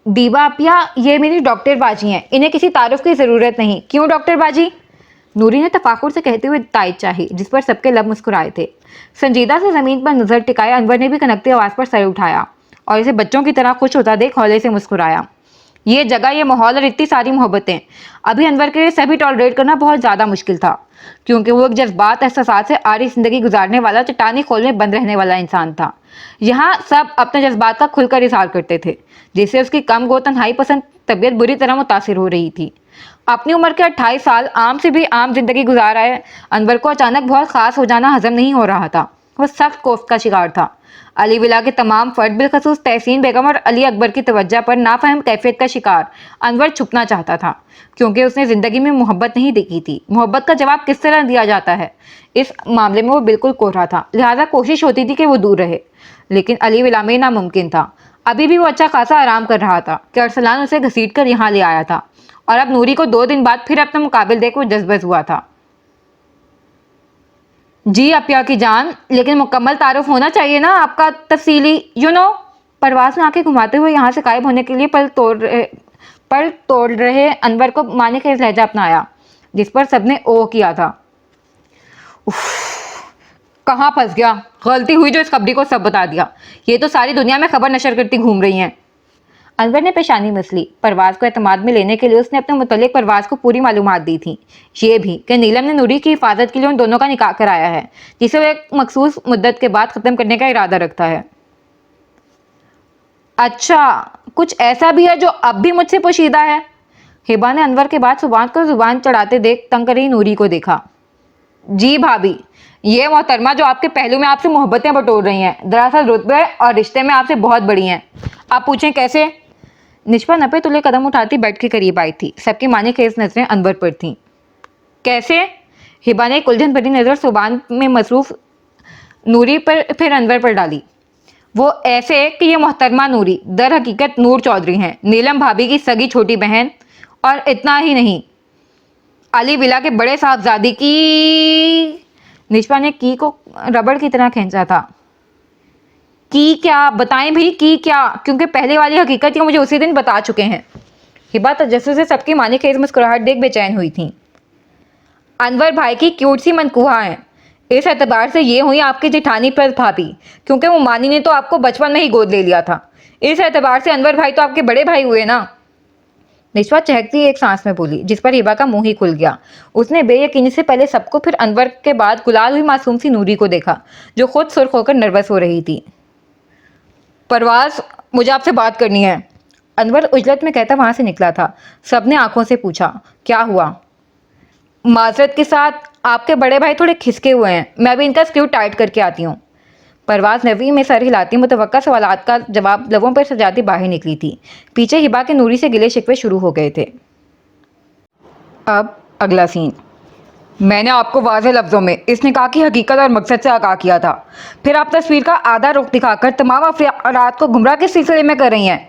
दीबा अपिया, ये मेरी डॉक्टर बाजी हैं, इन्हें किसी तारुफ की ज़रूरत नहीं। क्यों डॉक्टर बाजी? नूरी ने तफाकुर से कहते हुए तायद चाही, जिस पर सबके लब मुस्कुराए थे। संजीदा से ज़मीन पर नज़र टिकाए अनवर ने भी कनकती आवाज़ पर सर उठाया और इसे बच्चों की तरह खुश होता देख हौले से मुस्कुराया। ये जगह, ये माहौल और इतनी सारी मोहब्बतें, अभी अनवर के लिए सभी टॉलरेट करना बहुत ज़्यादा मुश्किल था, क्योंकि वो एक जज्बात एहसास से आरी ज़िंदगी गुजारने वाला चट्टानी खोल में बंद रहने वाला इंसान था। यहाँ सब अपने जज्बात का खुलकर इजहार करते थे, जिससे उसकी कम गो तन्हाई पसंद तबीयत बुरी तरह मुतासिर हो रही थी। अपनी उम्र के 28 साल आम से भी आम जिंदगी गुजार आए अनवर को अचानक बहुत ख़ास हो जाना हजम नहीं हो रहा था। वह सख्त कोफ्त का शिकार था। अली विला के तमाम फर्द, बिलखसूस तहसीन बेगम और अली अकबर की तवज्जो पर नाफहम कैफियत का शिकार अनवर छुपना चाहता था, क्योंकि उसने ज़िंदगी में मोहब्बत नहीं देखी थी। मोहब्बत का जवाब किस तरह दिया जाता है, इस मामले में वो बिल्कुल कोहरा था। लिहाजा कोशिश होती थी कि वो दूर रहे, लेकिन अली विला में नामुमकिन था। अभी भी वो अच्छा खासा आराम कर रहा था कि अरसलान उसे घसीट कर यहाँ ले आया था, और अब नूरी को 2 दिन बाद फिर अपने मुकाबिल देख वो जज्बस हुआ था। जी अपिया की जान, लेकिन मुकम्मल तारुफ होना चाहिए ना आपका तफसीली, परवाज़ ने आंखें घुमाते हुए यहाँ से गायब होने के लिए पल तोड़ रहे अनवर को माने का लहजा अपनाया, जिस पर सबने ओह किया था। कहाँ फंस गया? गलती हुई जो इस खबरी को सब बता दिया। ये तो सारी दुनिया में खबर नशर करती घूम रही हैं। अनवर ने पेशानी मसली। परवाज़ को एतमाद में लेने के लिए उसने अपने मुतल्लिक परवाज़ को पूरी मालूमात दी थी। ये भी कि नीलम ने नूरी की हिफाजत के लिए उन दोनों का निकाह कराया है, जिसे वो एक मखसूस मुद्दत के बाद ख़त्म करने का इरादा रखता है। अच्छा, कुछ ऐसा भी है जो अब भी मुझसे पोशीदा है? हिबा ने अनवर के बाद सुबान को जुबान चढ़ाते देख तंग कर रही नूरी को देखा। जी भाभी, ये मोहतरमा जो आपके पहलू में आपसे मोहब्बतें बटोर रही हैं, दरअसल रुतबे और रिश्ते में आपसे बहुत बड़ी हैं। आप पूछें कैसे? निशवा नपे तुले कदम उठाती बेड के करीब आई थी। सबकी माने खेज नजरें अनवर पर थीं। कैसे? हिबा ने एक उलझन भरी नज़र सुबान में मसरूफ नूरी पर फिर अनवर पर डाली। वो ऐसे कि ये मोहतरमा नूरी दर हकीकत नूर चौधरी हैं, नीलम भाभी की सगी छोटी बहन, और इतना ही नहीं, अली विला के बड़े साहबजादी की। निशवा ने की को रबड़ की तरह खींचा था। की क्या? बताएं भाई, की क्या? क्योंकि पहले वाली हकीकत ये मुझे उसी दिन बता चुके हैं। हिबा तजस्सुस से सबकी मानी खेज मुस्कुराहट देख बेचैन हुई थी। अनवर भाई की क्यूट सी मनकूहा हैं, इस एतबार से ये हुई आपकी जेठानी पर भाभी, क्योंकि वो मानी ने तो आपको बचपन में ही गोद ले लिया था। इस एतबार से अनवर भाई तो आपके बड़े भाई हुए ना। निशवा चहकती एक सांस में बोली, जिस पर हिबा का मुंह ही खुल गया। उसने बेयकीनी से पहले सबको, फिर अनवर के बाद गुलाल हुई मासूम सी नूरी को देखा, जो खुद सुर्ख होकर नर्वस हो रही थी। परवाज़, मुझे आपसे बात करनी है, अनवर उजलत में कहता वहाँ से निकला था। सबने आंखों से पूछा, क्या हुआ? माजरत के साथ, आपके बड़े भाई थोड़े खिसके हुए हैं, मैं भी इनका स्क्रू टाइट करके आती हूँ। परवाज़ नवी में सर हिलाती मुतवक्का सवालात का जवाब लबों पर सजाती बाहर निकली थी। पीछे हिबा के नूरी से गिले शिकवे शुरू हो गए थे। अब अगला सीन। मैंने आपको वाज़ेह लफ्ज़ों में इस निकाह की हकीकत और मकसद से आगाह किया था, फिर आप तस्वीर का आधा रुख दिखाकर तमाम अफराद को गुमराह किस सिलसिले में कर रही हैं?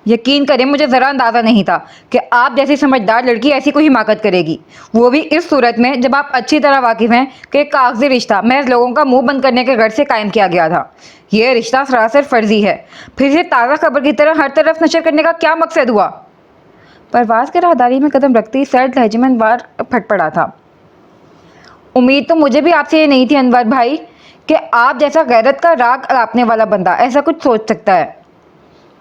यकीन करें मुझे ज़रा अंदाज़ा नहीं था कि आप जैसी समझदार लड़की ऐसी कोई हिमाकत करेगी, वो भी इस सूरत में जब आप अच्छी तरह वाकिफ़ हैं कि एक कागज़ी रिश्ता महज लोगों का मुंह बंद करने के गर्ज से कायम किया गया था। यह रिश्ता सरासर फर्जी है, फिर से ताज़ा खबर की तरह हर तरफ नशर करने का क्या मकसद हुआ? परवाज़ के राहदारी में कदम रखते ही सर्द लहजे में अनवर फट पड़ा था। उम्मीद तो मुझे भी आपसे ये नहीं थी अनवर भाई कि आप जैसा गैरत का राग अलापने वाला बंदा ऐसा कुछ सोच सकता है।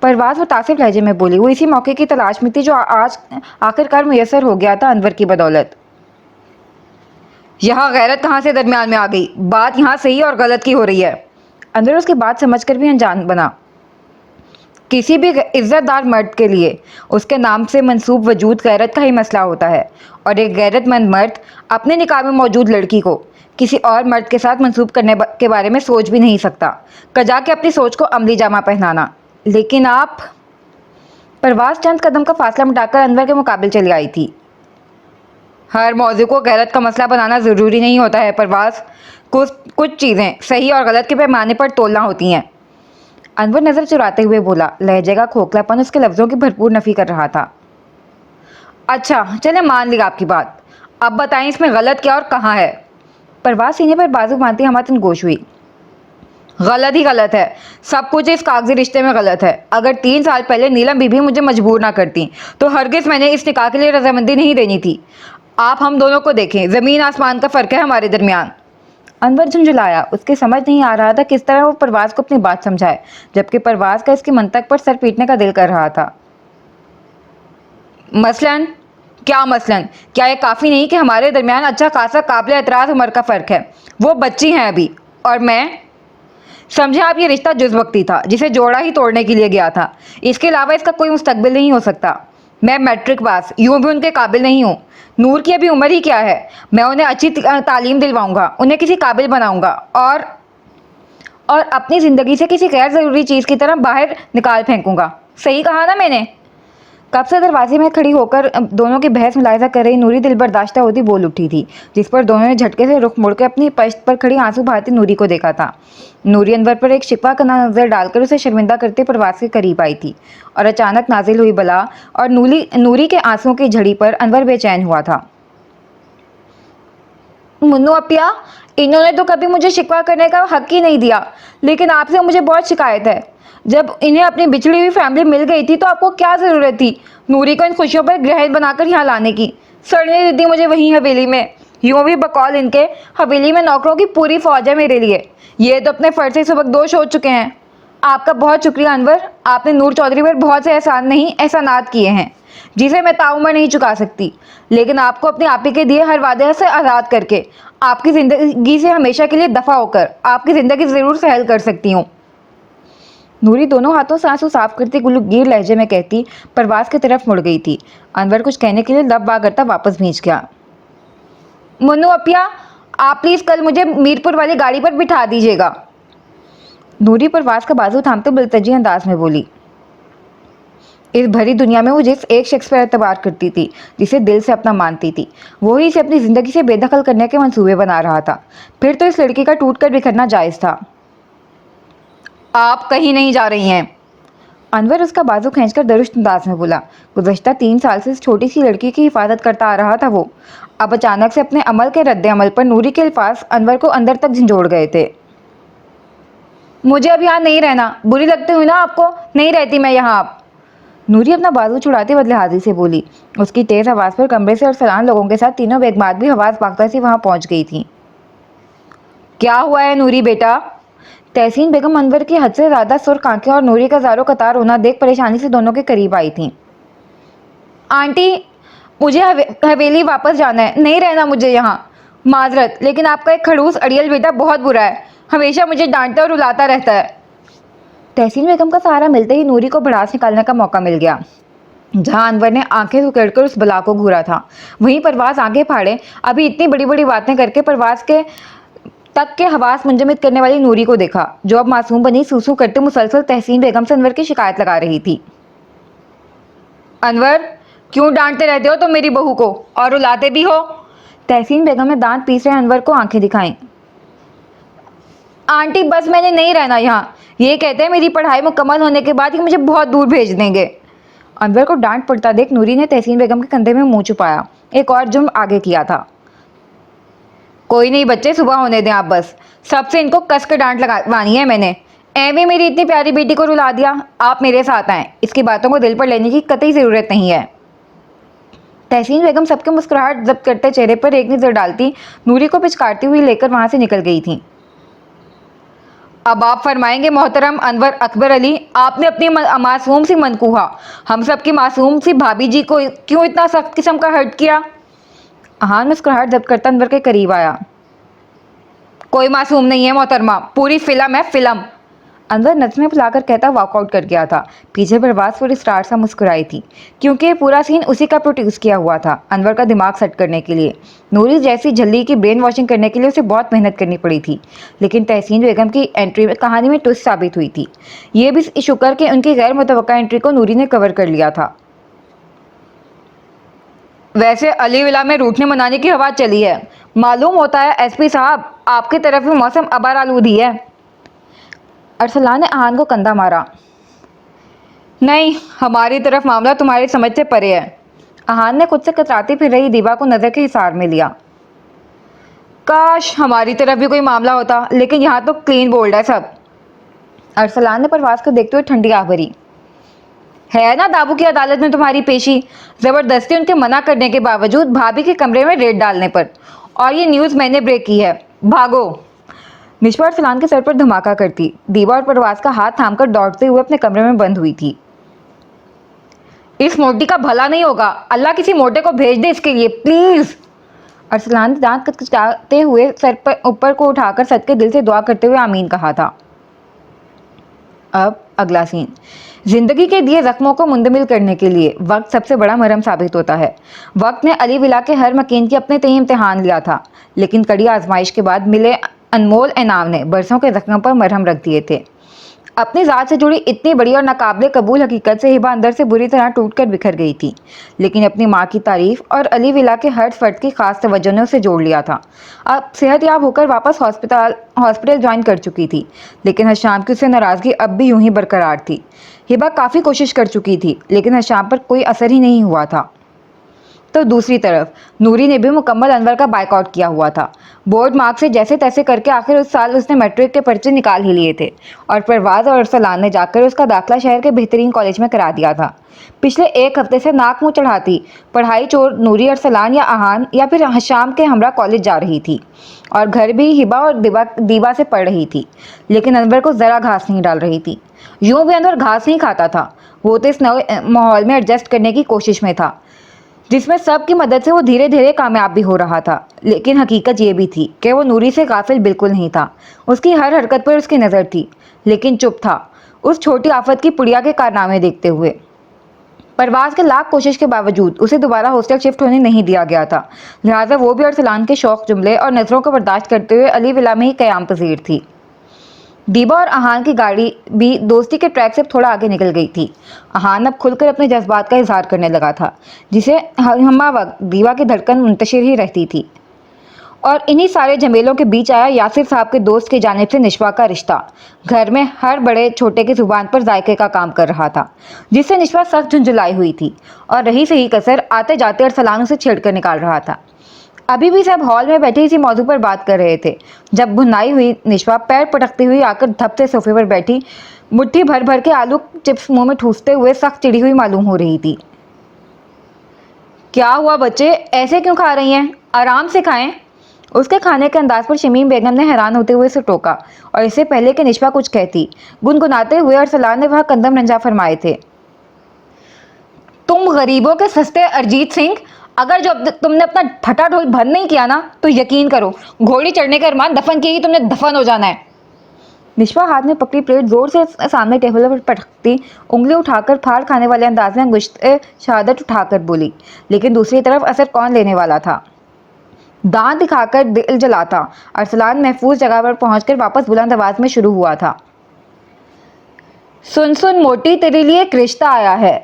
परवाज़ मुतासिफ लहजे में बोली। वो इसी मौके की तलाश में थी जो आज आखिरकार मुयसर हो गया था अनवर की बदौलत। यहाँ गैरत कहाँ से दरमियान में आ गई? बात यहाँ सही और गलत की हो रही है। अनवर उसकी बात समझकर भी अनजान बना। किसी भी इज्जतदार मर्द के लिए उसके नाम से मंसूब वजूद गैरत का ही मसला होता है, और एक गैरतमंद मर्द अपने निकाह में मौजूद लड़की को किसी और मर्द के साथ मंसूब करने के बारे में सोच भी नहीं सकता, कजा के अपनी सोच को अमली जामा पहनाना। लेकिन आप। परवाज़ चंद कदम का फासला मिटाकर अनवर के मुकाबिल चली आई थी। हर मौजू को गैरत का मसला बनाना ज़रूरी नहीं होता है परवाज़। कुछ चीज़ें सही और गलत के पैमाने पर तोलना होती हैं। अनवर नज़र चुराते हुए बोला। लहजे का खोखलापन उसके लफ्ज़ों की भरपूर नफ़ी कर रहा था। अच्छा चले, मान लिया आपकी बात, अब बताएं इसमें गलत क्या और कहाँ है? परवाज़ सीने पर बाजू बांधती हमातन गोश हुई। गलत ही गलत है, सब कुछ इस कागजी रिश्ते में गलत है। अगर 3 साल पहले नीलम बीबी मुझे मजबूर ना करती तो हरगिज़ मैंने इस निकाह के लिए रजामंदी नहीं देनी थी। आप हम दोनों को देखें, ज़मीन आसमान का फ़र्क है हमारे दरमियान। अनवर झुंझुलाया। उसके समझ नहीं आ रहा था किस तरह वो परवाज़ को अपनी बात समझाए, जबकि परवाज़ का इसकी मंतक पर सर पीटने का दिल कर रहा था। मसलन क्या मसलन? क्या ये काफ़ी नहीं कि हमारे दरमियान अच्छा खासा काबिल एतराज़ उम्र का फ़र्क है? वो बच्ची हैं अभी, और मैं। समझे आप, ये रिश्ता जुज़वक्ती था जिसे जोड़ा ही तोड़ने के लिए गया था। इसके अलावा इसका कोई मुस्तकबिल नहीं हो सकता। मैं मैट्रिक पास, यूँ भी उनके काबिल नहीं हूँ। नूर की अभी उम्र ही क्या है? मैं उन्हें अच्छी तालीम दिलवाऊंगा, उन्हें किसी काबिल बनाऊंगा, और अपनी ज़िंदगी से किसी गैर ज़रूरी चीज़ की तरह बाहर निकाल फेंकूंगा। सही कहा ना मैंने? कब से दरवाजे में खड़ी होकर दोनों की बहस मुलाहिजा कर रही नूरी दिल बर्दाश्त होती बोल उठी थी, जिस पर दोनों ने झटके से रुख मोड़ कर अपनी पश्त पर खड़ी आंसू बहाती नूरी को देखा था। नूरी अनवर पर एक शिकवा का नज़र डालकर उसे शर्मिंदा करते परवाज़ के करीब आई थी, और अचानक नाजिल हुई बला और नूरी के आंसुओं की झड़ी पर अनवर बेचैन हुआ था। मुन्नू अपिया, इन्होंने तो कभी मुझे शिकवा करने का हक ही नहीं दिया, लेकिन आपसे मुझे बहुत शिकायत है। जब इन्हें अपनी बिछड़ी हुई फैमिली मिल गई थी तो आपको क्या ज़रूरत थी नूरी को इन खुशियों पर ग्रहण बनाकर यहाँ लाने की? सड़ने देती मुझे वहीं हवेली में। यूँ भी बकौल इनके हवेली में नौकरों की पूरी फौज है मेरे लिए। ये तो अपने फ़र्ज से सबकदोश हो चुके हैं। आपका बहुत शुक्रिया अनवर, आपने नूर चौधरी पर बहुत से एहसानात किए हैं जिसे मैं ताउम्र नहीं चुका सकती, लेकिन आपको अपने आप ही के दिए हर वादे से आज़ाद करके आपकी ज़िंदगी से हमेशा के लिए दफ़ा होकर आपकी ज़िंदगी ज़रूर सहल कर सकती हूँ। नूरी दोनों हाथों से आंसू साफ करती गुलगीर लहजे में कहती परवाज़ की तरफ मुड़ गई थी। अनवर कुछ कहने के लिए लब बा करता वापस भींच गया। मुन्नू अपिया, आप प्लीज़ कल मुझे मीरपुर वाली गाड़ी पर बिठा दीजिएगा। नूरी परवाज़ का बाजू थामते बिलतजी अंदाज में बोली। इस भरी दुनिया में वो जिस एक शख्स पर एतबार करती थी, जिसे दिल से अपना मानती थी, वही इसे अपनी ज़िंदगी से बेदखल करने के मंसूबे बना रहा था। फिर तो इस लड़की का टूट कर बिखरना जायज़ था। आप कहीं नहीं जा रही हैं। अनवर उसका बाजू खींचकर दरुस्त अंदाज में बोला। गुज़श्ता 3 साल से इस छोटी सी लड़की की हिफाजत करता आ रहा था वो। अब अचानक से अपने अमल के रद्द अमल पर नूरी के अल्फाज अनवर को अंदर तक झंझोड़ गए थे। मुझे अब यहाँ नहीं रहना, बुरी लगती हुई ना आपको? नहीं रहती मैं यहाँ अब। नूरी अपना बाजू छुड़ाते बदले हाजिर से बोली। उसकी तेज़ आवाज़ पर कमरे से और सलान लोगों के साथ तीनों बेगमात भी आवाज़ पाकता सी वहाँ पहुँच गई थी। क्या हुआ है नूरी बेटा? तहसीन बेगम अनवर की हद से ज़्यादा सुर्ख आंखें और नूरी का ज़ारो कतार होना देख परेशानी से दोनों के करीब आई थी। आंटी, मुझे हवेली वापस जाना है, नहीं रहना मुझे यहाँ। माजरत, लेकिन आपका एक खड़ूस अड़ियल बेटा बहुत बुरा है, हमेशा मुझे डांटता और रुलाता रहता है। तहसीन बेगम का सहारा मिलते ही नूरी को भड़ास निकालने का मौका मिल गया। जहाँ अनवर ने आंखें उकेड़कर उस बला को घूरा था, वहीं परवाज़ आंखें फाड़े अभी इतनी बड़ी बड़ी बातें करके परवाज़ के तक के हवास मुंजमद करने वाली नूरी को देखा, जो अब मासूम बनी सूसू करते मुसलसल तहसीन बेगम से अनवर की शिकायत लगा रही थी। अनवर, क्यों डांटते रहते हो तुम मेरी बहू को और रुलाते भी हो? तहसीन बेगम ने दांत पीस रहे अनवर को आंखें दिखाई। आंटी, बस मैंने नहीं रहना यहाँ। ये कहते हैं मेरी पढ़ाई मुकम्मल होने के बाद ही मुझे बहुत दूर भेज देंगे। अनवर को डांट पड़ता देख नूरी ने तहसीन बेगम के कंधे में मुंह छुपाया एक और जुर्म आगे किया था। कोई नहीं बच्चे, सुबह होने दें आप, बस सबसे इनको कस के डांट लगवानी है मैंने। एवे मेरी इतनी प्यारी बेटी को रुला दिया। आप मेरे साथ आएं, इसकी बातों को दिल पर लेने की कतई ज़रूरत नहीं है। तहसीन बेगम सबके मुस्कुराहट जब्त करते चेहरे पर एक नज़र डालती नूरी को पिचकारती हुई लेकर वहां से निकल गई थी। अब आप फरमाएंगे मोहतरम अनवर अकबर अली, आपने अपनी मासूम सी मनकूहा हम सब की मासूम सी भाभी जी को क्यों इतना सख्त किस्म का हर्ट किया? अहान मुस्कुराहट जब्त करता अनवर के करीब आया। कोई मासूम नहीं है मोहतरमा, पूरी फिल्म है फिल्म। अनवर नज़रें फुलाकर कहता वॉकआउट कर गया था। पीछे परवाज़ पूरी स्टार सा मुस्कुराई थी क्योंकि पूरा सीन उसी का प्रोड्यूस किया हुआ था अनवर का दिमाग सेट करने के लिए। नूरी जैसी झल्ली की ब्रेन वॉशिंग करने के लिए उसे बहुत मेहनत करनी पड़ी थी, लेकिन तहसीन बेगम की एंट्री कहानी में ट्विस्ट साबित हुई थी। ये भी शुक्र कि उनकी गैर मुतवक्का एंट्री को नूरी ने कवर कर लिया था। वैसे अली विला में रूठने मनाने की हवा चली है। मालूम होता है एसपी साहब आपकी तरफ भी मौसम अबार आलूदी है। अरसलान ने अहान को कंधा मारा। नहीं, हमारी तरफ मामला तुम्हारी समझ से परे है। अहान ने खुद से कतराती फिर रही दीवा को नज़र के हिसार में लिया। काश हमारी तरफ भी कोई मामला होता, लेकिन यहाँ तो क्लीन बोल्ड है सब। अरसलान ने परवाज़ को देखते हुए ठंडी आह भरी। है ना दाबू की अदालत में तुम्हारी पेशी, ज़बरदस्ती उनके मना करने के बावजूद भाभी के कमरे में रेड डालने पर, और ये न्यूज़ मैंने ब्रेक की है। भागो। निशवा अरसलान के सर पर धमाका करती दीवा और परवाज़ का हाथ थामकर दौड़ते हुए अपने कमरे में बंद हुई थी। इस मोटी का भला नहीं होगा, अल्लाह किसी मोटे को भेज दे इसके लिए प्लीज़। अरसलान ने दांत कचकचाते हुए सर पर ऊपर को उठाकर सदके दिल से दुआ करते हुए आमीन कहा था। अब अगला सीन। जिंदगी के दिए जख्मों को मुंदमिल करने के लिए वक्त सबसे बड़ा मरहम साबित होता है। वक्त ने अली विला के हर मकीन की अपने तय इम्तिहान लिया था, लेकिन कड़ी आजमाइश के बाद मिले अनमोल इनाम ने बरसों के जख्मों पर मरहम रख दिए थे। अपनी ज़ात से जुड़ी इतनी बड़ी और नाकाबिले कबूल हकीकत से हिबा अंदर से बुरी तरह टूटकर बिखर गई थी, लेकिन अपनी माँ की तारीफ और अली विला के हर फर्द की खास तवज्जो ने उसे जोड़ लिया था। अब सेहतयाब होकर वापस हॉस्पिटल ज्वाइन कर चुकी थी, लेकिन हशाम की उससे नाराज़गी अब भी यूं ही बरकरार थी। हिबा काफ़ी कोशिश कर चुकी थी, लेकिन हशाम पर कोई असर ही नहीं हुआ था। तो दूसरी तरफ नूरी ने भी मुकम्मल अनवर का बाइकआउट किया हुआ था। बोर्ड मार्क्स से जैसे तैसे करके आखिर उस साल उसने मैट्रिक के पर्चे निकाल ही लिए थे, और परवाज़ और अरसलान ने जाकर उसका दाखिला शहर के बेहतरीन कॉलेज में करा दिया था। पिछले एक हफ्ते से नाक मुँह चढ़ाती पढ़ाई छोड़ नूरी अरसलान या अहान या फिर हशाम के हमरा कॉलेज जा रही थी, और घर भी हिबा और दीवा से पढ़ रही थी, लेकिन अनवर को ज़रा घास नहीं डाल रही थी। यूँ भी अनवर घास नहीं खाता था, वो तो इस नए माहौल में एडजस्ट करने की कोशिश में था, जिसमें सबकी मदद से वो धीरे धीरे कामयाब भी हो रहा था। लेकिन हकीकत ये भी थी कि वो नूरी से गाफिल बिल्कुल नहीं था। उसकी हर हरकत पर उसकी नज़र थी, लेकिन चुप था उस छोटी आफत की पुड़िया के कारनामे देखते हुए। परवाज़ के लाख कोशिश के बावजूद उसे दोबारा हॉस्टल शिफ्ट होने नहीं दिया गया था, लिहाजा वो भी अरसलान के शौक जुमले और नज़रों को बर्दाश्त करते हुए अली विला में ही क़याम पजीर थी। दीबा और अहान की गाड़ी भी दोस्ती के ट्रैक से थोड़ा आगे निकल गई थी। अहान अब खुलकर अपने जज्बात का इजहार करने लगा था, जिसे हमा वक्त दीवा की धड़कन मुंतशिर ही रहती थी। और इन्हीं सारे झमेलों के बीच आया यासिर साहब के दोस्त की जानिब से निशवा का रिश्ता। घर में हर बड़े छोटे की जुबान पर जायके का काम कर रहा था, जिससे निशवा सख्त झुंझुलाई हुई थी, और रही सही कसर आते जाते अरसलान उसे छेड़ कर निकाल रहा था। अभी भी सब हॉल में बैठे इसी मौजू पर बात कर रहे थे जब भुनाई हुई निशवा पैर पटकती हुई आकर धप से सोफे पर बैठी मुट्ठी भर भर के आलू चिप्स मुंह में ठूसते हुए सख्त चिड़ी हुई मालूम हो रही थी। क्या हुआ बच्चे, ऐसे क्यों खा रही हैं? आराम से खाएं। उसके खाने के अंदाज पर शमीम बेगम ने हैरान होते हुए उसे टोका, और इससे पहले कि निशवा कुछ कहती गुनगुनाते हुए अरसलान ने वह कंदम रंजा फरमाए थे। तुम गरीबों के सस्ते अरिजीत सिंह, अगर जो तुमने अपना फटा ढोल बंद नहीं किया ना, तो यकीन करो घोड़ी चढ़ने का अरमान दफन किए ही तुमने दफन हो जाना है। निशवा हाथ में पकड़ी प्लेट जोर से सामने टेबल पर पटकती उंगली उठाकर फाड़ खाने वाले अंदाज में अंगुश्त शहादत उठाकर बोली, लेकिन दूसरी तरफ असर कौन लेने वाला था? दांत दिखाकर दिल जलाता अरसलान महफूज जगह पर पहुंचकर वापस बुलंद आवाज में शुरू हुआ था। सुन सुन मोटी, तेरे लिए एक रिश्ता आया है।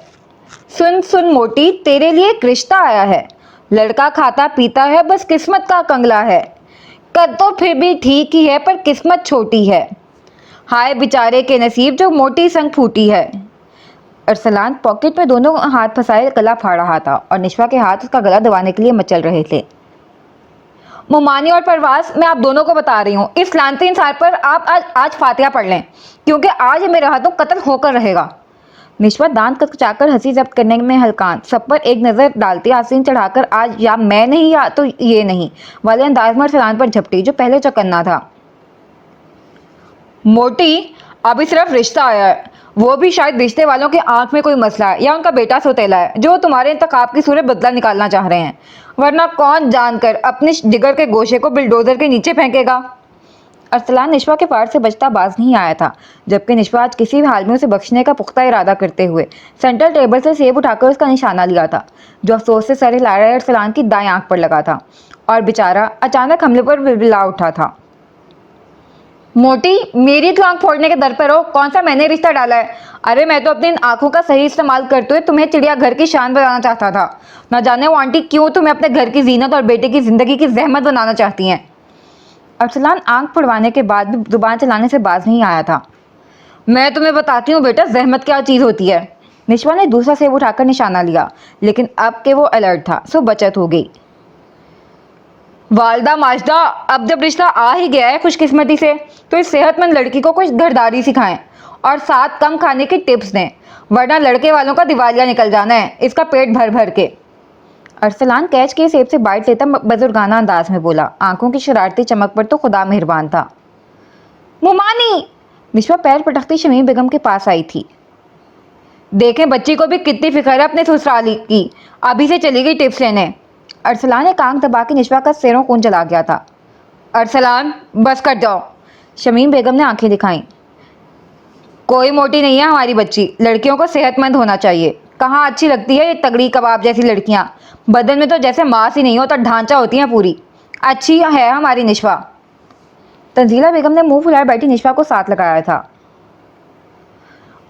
सुन सुन मोटी, तेरे लिए एक रिश्ता आया है। लड़का खाता पीता है, बस किस्मत का कंगला है। कद तो फिर भी ठीक ही है, पर किस्मत छोटी है। हाय बेचारे के नसीब जो मोटी संग फूटी है। अरसलान पॉकेट में दोनों हाथ फंसाए गला फाड़ रहा था और निशवा के हाथ उसका गला दबाने के लिए मचल रहे थे। मोमानी और परवाज, मैं आप दोनों को बता रही हूँ, इस लानती इंसान पर आप आज फातिहा पढ़ लें, क्योंकि आज मेरे हाथों कत्ल होकर रहेगा। निशवा दांत कचकाकर हंसी जब्त करने में हलकान सब पर एक नजर डालती आस्तीन चढ़ाकर आज या मैं नहीं या तो ये नहीं वाले अंदाज में अरसलान पर झपटी जो पहले चौकन्ना था। मोटी, अभी सिर्फ रिश्ता आया है, वो भी शायद रिश्ते वालों के आंख में कोई मसला है या उनका बेटा सौतेला है जो तुम्हारे इंतखाब की सूरत बदला निकालना चाह रहे हैं, वरना कौन जानकर अपने जिगर के गोशे को बुलडोजर के नीचे फेंकेगा। अरसलान निशवा के पार से बचता बाज नहीं आया था, जबकि निशवा आज किसी भी हाल में उसे बख्शने का पुख्ता इरादा करते हुए सेंट्रल टेबल से सेब उठाकर उसका निशाना लिया था, जो अफसोस से सर हिला रहे अरसलान की दाएं आंख पर लगा था और बेचारा अचानक हमले पर बिलबिला उठा था। मोटी, मेरी तो आंख फोड़ने के दर पर हो, कौन सा मैंने रिश्ता डाला है? अरे मैं तो अपनी इन आंखों का सही इस्तेमाल करते हुए तुम्हें चिड़िया घर की शान बनाना चाहता था। न जाने वो आंटी क्यों तुम्हें अपने घर की जीनत और बेटे की जिंदगी की जहमत बनाना चाहती हैं। अरसलान आंख फुड़वाने के बाद भी जुबान चलाने से बाज नहीं आया था। मैं तुम्हें बताती हूँ बेटा, जहमत क्या चीज़ होती है। निशवा ने दूसरा सेब उठाकर निशाना लिया, लेकिन अब के वो अलर्ट था, सो बचत हो गई। वालदा माजदा, अब जब रिश्ता आ ही गया है खुशकिस्मती से, तो इस सेहतमंद लड़की को कुछ घरदारी सिखाएं और साथ कम खाने की टिप्स दें, वरना लड़के वालों का दिवालिया निकल जाना है, इसका पेट भर भर के। अरसलान कैच के सेब से बाइट लेता बुजुर्गाना अंदाज में बोला, आंखों की शरारती चमक पर तो खुदा मेहरबान था। मुमानी, निशवा पैर पटकती शमीम बेगम के पास आई थी। देखें बच्ची को भी कितनी फिक्र है अपने ससुराली की, अभी से चली गई टिप्स लेने। अरसलान ने कांख दबा के निशवा का सिरों खून जला गया था। अरसलान बस कर जाओ, शमीम बेगम ने आंखें दिखाईं। कोई मोटी नहीं है हमारी बच्ची, लड़कियों को सेहतमंद होना चाहिए। कहाँ अच्छी लगती है ये तगड़ी कबाब जैसी लड़कियां, बदन में तो जैसे मांस ही नहीं होता ढांचा होती हैं पूरी। अच्छी है हमारी निशवा। तंजीला बेगम ने मुंह फुलाए बैठी निशवा को साथ लगाया था।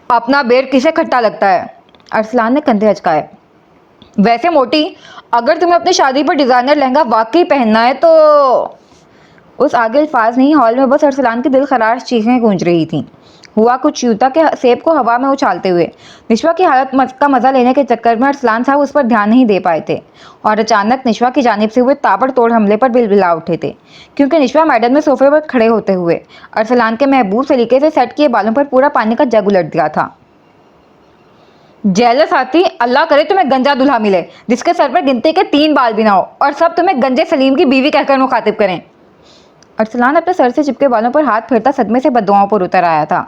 अपना बेर किसे खट्टा लगता है? अरसलान ने कंधे अचकाए। वैसे मोटी, अगर तुम्हें अपनी शादी पर डिजाइनर लहंगा वाकई पहनना है तो। उस आगे अल्फाज नहीं, हॉल में बस अरसलान की दिल खराश चीखें गूंज रही थीं। हुआ कुछ यूं था कि सेब को हवा में उछालते हुए निशवा की हालत का मजा लेने के चक्कर में अरसलान साहब उस पर ध्यान नहीं दे पाए थे और अचानक निशवा की जानिब से हुए ताबड़तोड़ हमले पर बिलबिला उठे थे, क्योंकि निशवा मैडम में सोफे पर खड़े होते हुए अरसलान के महबूब सलीके से सेट किए बालों पर पूरा पानी का जग उलट दिया था। जेलस आती, अल्लाह करे तुम्हें गंजा दुल्हा मिले जिसके सर पर गिनती के 3 बाल भी ना हो और सब तुम्हें गंजे सलीम की बीवी कहकर मुखातिब करें। अरसलान अपने सर से चिपके बालों पर हाथ फेरता सदमे से बद्दुआओं पर उतर आया था।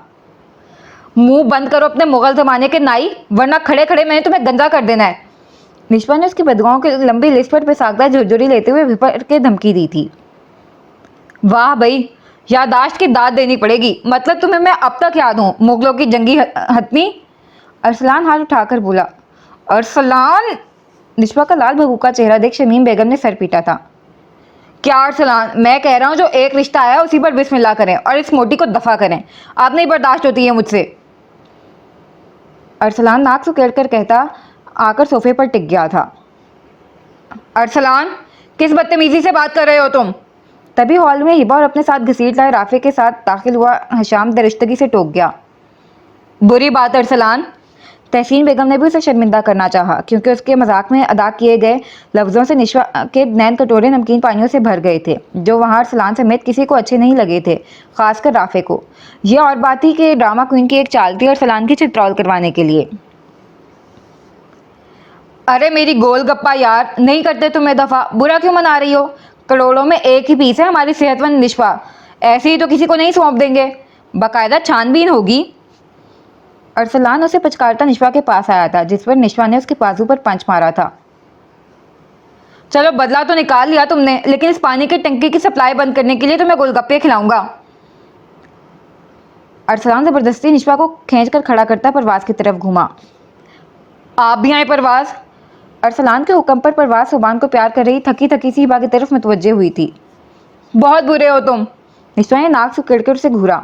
मुंह बंद करो अपने मुगल जमाने के नाई, वरना खड़े खड़े मैंने तुम्हें गंजा कर देना है। निशवा ने उसकी बददुआओं की लंबी लिस्ट पर बेसाख्ता झुरझुरी लेते हुए विपर के धमकी दी थी। वाह भाई, यादाश्त की दाद देनी पड़ेगी, मतलब तुम्हें मैं अब तक याद हूँ, मुगलों की जंगी हतमी। अरसलान हाथ उठाकर बोला। अरसलान, निशवा का लाल भगूका चेहरा देख शमीम बेगम ने सर पीटा था। क्या अरसलान, मैं कह रहा हूँ जो एक रिश्ता आया उसी पर बिस्मिल्लाह करें और इस मोटी को दफा करें, आप नहीं बर्दाश्त होती है मुझसे। अरसलान नाक सुकेड़ कर कहता आकर सोफे पर टिक गया था। अरसलान, किस बदतमीजी से बात कर रहे हो तुम? तभी हॉल में हिबा और अपने साथ घसीट लाए राफे के साथ दाखिल हुआ हशाम दरिश्तगी से टोक गया। बुरी बात अरसलान। तहसीन बेगम ने भी उसे शर्मिंदा करना चाहा, क्योंकि उसके मजाक में अदा किए गए लफ्ज़ों से निशवा के नैन कटोरे नमकीन पानियों से भर गए थे, जो वहाँ अरसलान समेत किसी को अच्छे नहीं लगे थे, खासकर राफे को। यह और बात थी कि ड्रामा क्वीन की एक चाल थी अरसलान की चित्रौल करवाने के लिए। अरे मेरी गोल गप्पा यार, नहीं करते तुम्हें दफ़ा, बुरा क्यों मना रही हो? करोड़ों में एक ही पीस है हमारी सेहतमंद निशवा, ऐसे ही तो किसी को नहीं सौंप देंगे, बाकायदा छानबीन होगी। अरसलान उसे पचकारता निशवा के पास आया था, जिस पर निशवा ने उसके बाजू पर पंच मारा था। चलो बदला तो निकाल लिया तुमने, लेकिन इस पानी की टंकी की सप्लाई बंद करने के लिए तो मैं गोलगप्पे खिलाऊंगा। अरसलान जबरदस्ती निशवा को खींचकर खड़ा करता परवाज की तरफ घूमा। आप भी आए परवाज। अरसलान के हुक्म पर परवाज सुबान को प्यार कर रही थकी थकी सी हिबा की तरफ मुतवज्जे हुई थी। बहुत बुरे हो तुम। निशवा ने नाक सुकेड़ कर उसे घूरा।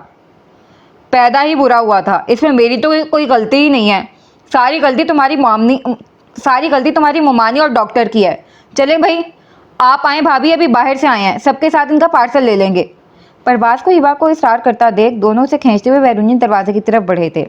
पैदा ही बुरा हुआ था, इसमें मेरी तो कोई गलती ही नहीं है, सारी गलती तुम्हारी मुमानी और डॉक्टर की है। चले भाई, आप आए, भाभी अभी बाहर से आए हैं, सबके साथ इनका पार्सल ले लेंगे। परवाज को हिबा को इसरार करता देख दोनों से खींचते हुए बैरूनी दरवाजे की तरफ बढ़े थे।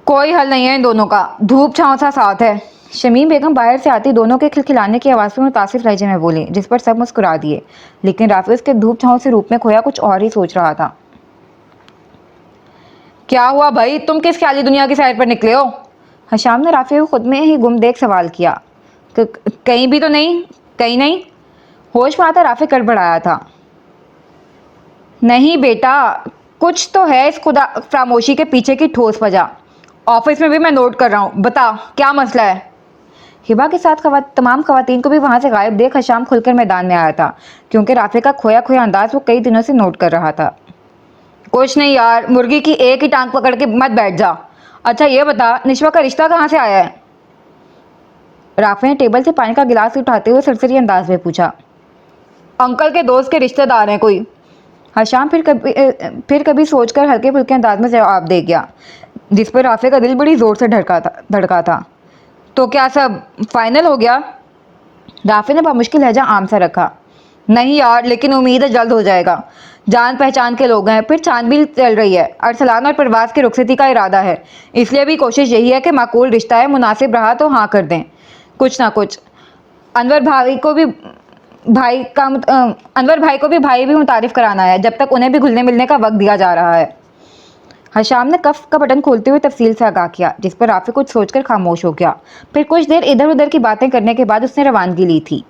कोई हल नहीं है इन दोनों का, धूप छांव सा साथ है। शमीम बेगम बाहर से आती दोनों के खिलखिलाने की आवाज़ पर मुतासिफ लहजे में बोली, जिस पर सब मुस्कुरा दिए। लेकिन राफिज के धूप छांव से रूप में खोया कुछ और ही सोच रहा था। क्या हुआ भाई, तुम किस ख्याली दुनिया की सैर पर निकले हो? हशाम ने राफी को खुद में ही गुम देख सवाल किया। कहीं भी तो नहीं? कहीं नहीं? होश में आता राफी गड़बड़ाया था। नहीं बेटा, कुछ तो है इस खुदा खामोशी के पीछे की ठोस वजह। ऑफिस में भी मैं नोट कर रहा हूँ, बता क्या मसला है? हिबा के साथ तमाम खवातीन को भी वहां से गायब देख हशाम खुलकर मैदान में आया था, क्योंकि राफी का खोया खोया अंदाज वो कई दिनों से नोट कर रहा था। कुछ नहीं यार, मुर्गी की एक ही टांग पकड़ के मत बैठ जा। अच्छा ये बता, निशवा का रिश्ता कहाँ से आया है? राफी ने टेबल से पानी का गिलास उठाते हुए सरसरी अंदाज में पूछा। अंकल के दोस्त के रिश्तेदार हैं कोई। हशाम फिर कभी सोचकर हल्के फुल्के अंदाज में जवाब दे गया, जिस पर राफे का दिल बड़ी जोर से धड़का था। तो क्या सब फाइनल हो गया? राफे ने बामुश्किल लहजा आम सा रखा। नहीं यार, लेकिन उम्मीद है जल्द हो जाएगा। जान पहचान के लोग हैं, फिर छानबीन चल रही है। अरसलान और प्रवास की रुखसती का इरादा है, इसलिए भी कोशिश यही है कि माकूल रिश्ता है, मुनासिब रहा तो हाँ कर दें। कुछ ना कुछ अनवर भाई को भी भाई भी मुतारिफ कराना है, जब तक उन्हें भी घुलने मिलने का वक्त दिया जा रहा है। हशाम ने कफ का बटन खोलते हुए तफसील से आगाह किया, जिस पर राफी कुछ सोचकर खामोश हो गया। फिर कुछ देर इधर उधर की बातें करने के बाद उसने रवानगी ली थी।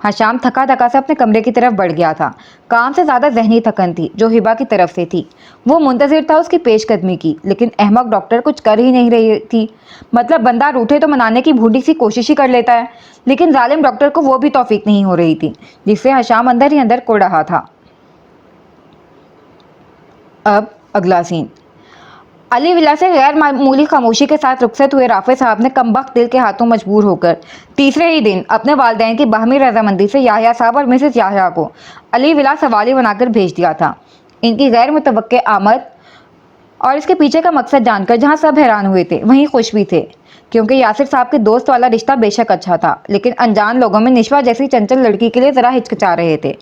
हशाम थका थका से अपने कमरे की तरफ बढ़ गया था। काम से ज़्यादा जहनी थकन थी जो हिबा की तरफ से थी। वो मुंतजिर था उसकी पेशकदमी की, लेकिन अहमक डॉक्टर कुछ कर ही नहीं रही थी। मतलब बंदा रूठे तो मनाने की भूडी सी कोशिश ही कर लेता है, लेकिन जालिम डॉक्टर को वो भी तौफीक नहीं हो रही थी, जिससे हशाम अंदर ही अंदर कोड़ रहा था। अब अगला सीन। अली विला से गैर मामूली खामोशी के साथ रुखसत हुए राफे साहब ने कमबख्त दिल के हाथों मजबूर होकर तीसरे ही दिन अपने वालिदैन की बाहमी रजामंदी से याह्या साहब और मिसेस याह्या को अली विला सवाली बनाकर भेज दिया था। इनकी गैर मुतवक्के आमद और इसके पीछे का मकसद जानकर जहां सब हैरान हुए थे, वहीं खुश भी थे, क्योंकि यासिर साहब के दोस्त वाला रिश्ता बेशक अच्छा था, लेकिन अनजान लोगों में निशवा जैसी चंचल लड़की के लिए ज़रा हिचकिचा रहे थे।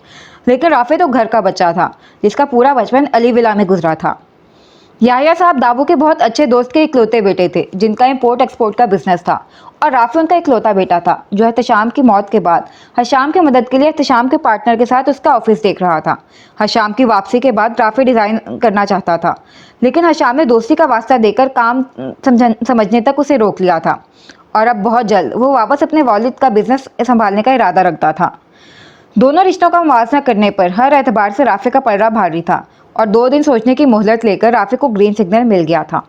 लेकिन राफे तो घर का बच्चा था, जिसका पूरा बचपन अली विला में गुजरा था। याह्या साहब दाबू के बहुत अच्छे दोस्त के इकलौते बेटे थे, जिनका इंपोर्ट एक्सपोर्ट का बिजनेस था, और राफी उनका इकलौता बेटा था, जो एहतशाम की मौत के बाद हशाम की मदद के लिए एहतशाम के पार्टनर के साथ उसका ऑफिस देख रहा था। हशाम की वापसी के बाद राफी डिज़ाइन करना चाहता था, लेकिन हशाम ने दोस्ती का वास्ता देकर काम समझने तक उसे रोक लिया था, और अब बहुत जल्द वो वापस अपने वालिद का बिजनेस संभालने का इरादा रखता था। दोनों रिश्तों का मुवाजना करने पर हर एतबार से राफी का पलड़ा भारी था, और 2 दिन सोचने की मोहलत लेकर राफी को ग्रीन सिग्नल मिल गया था।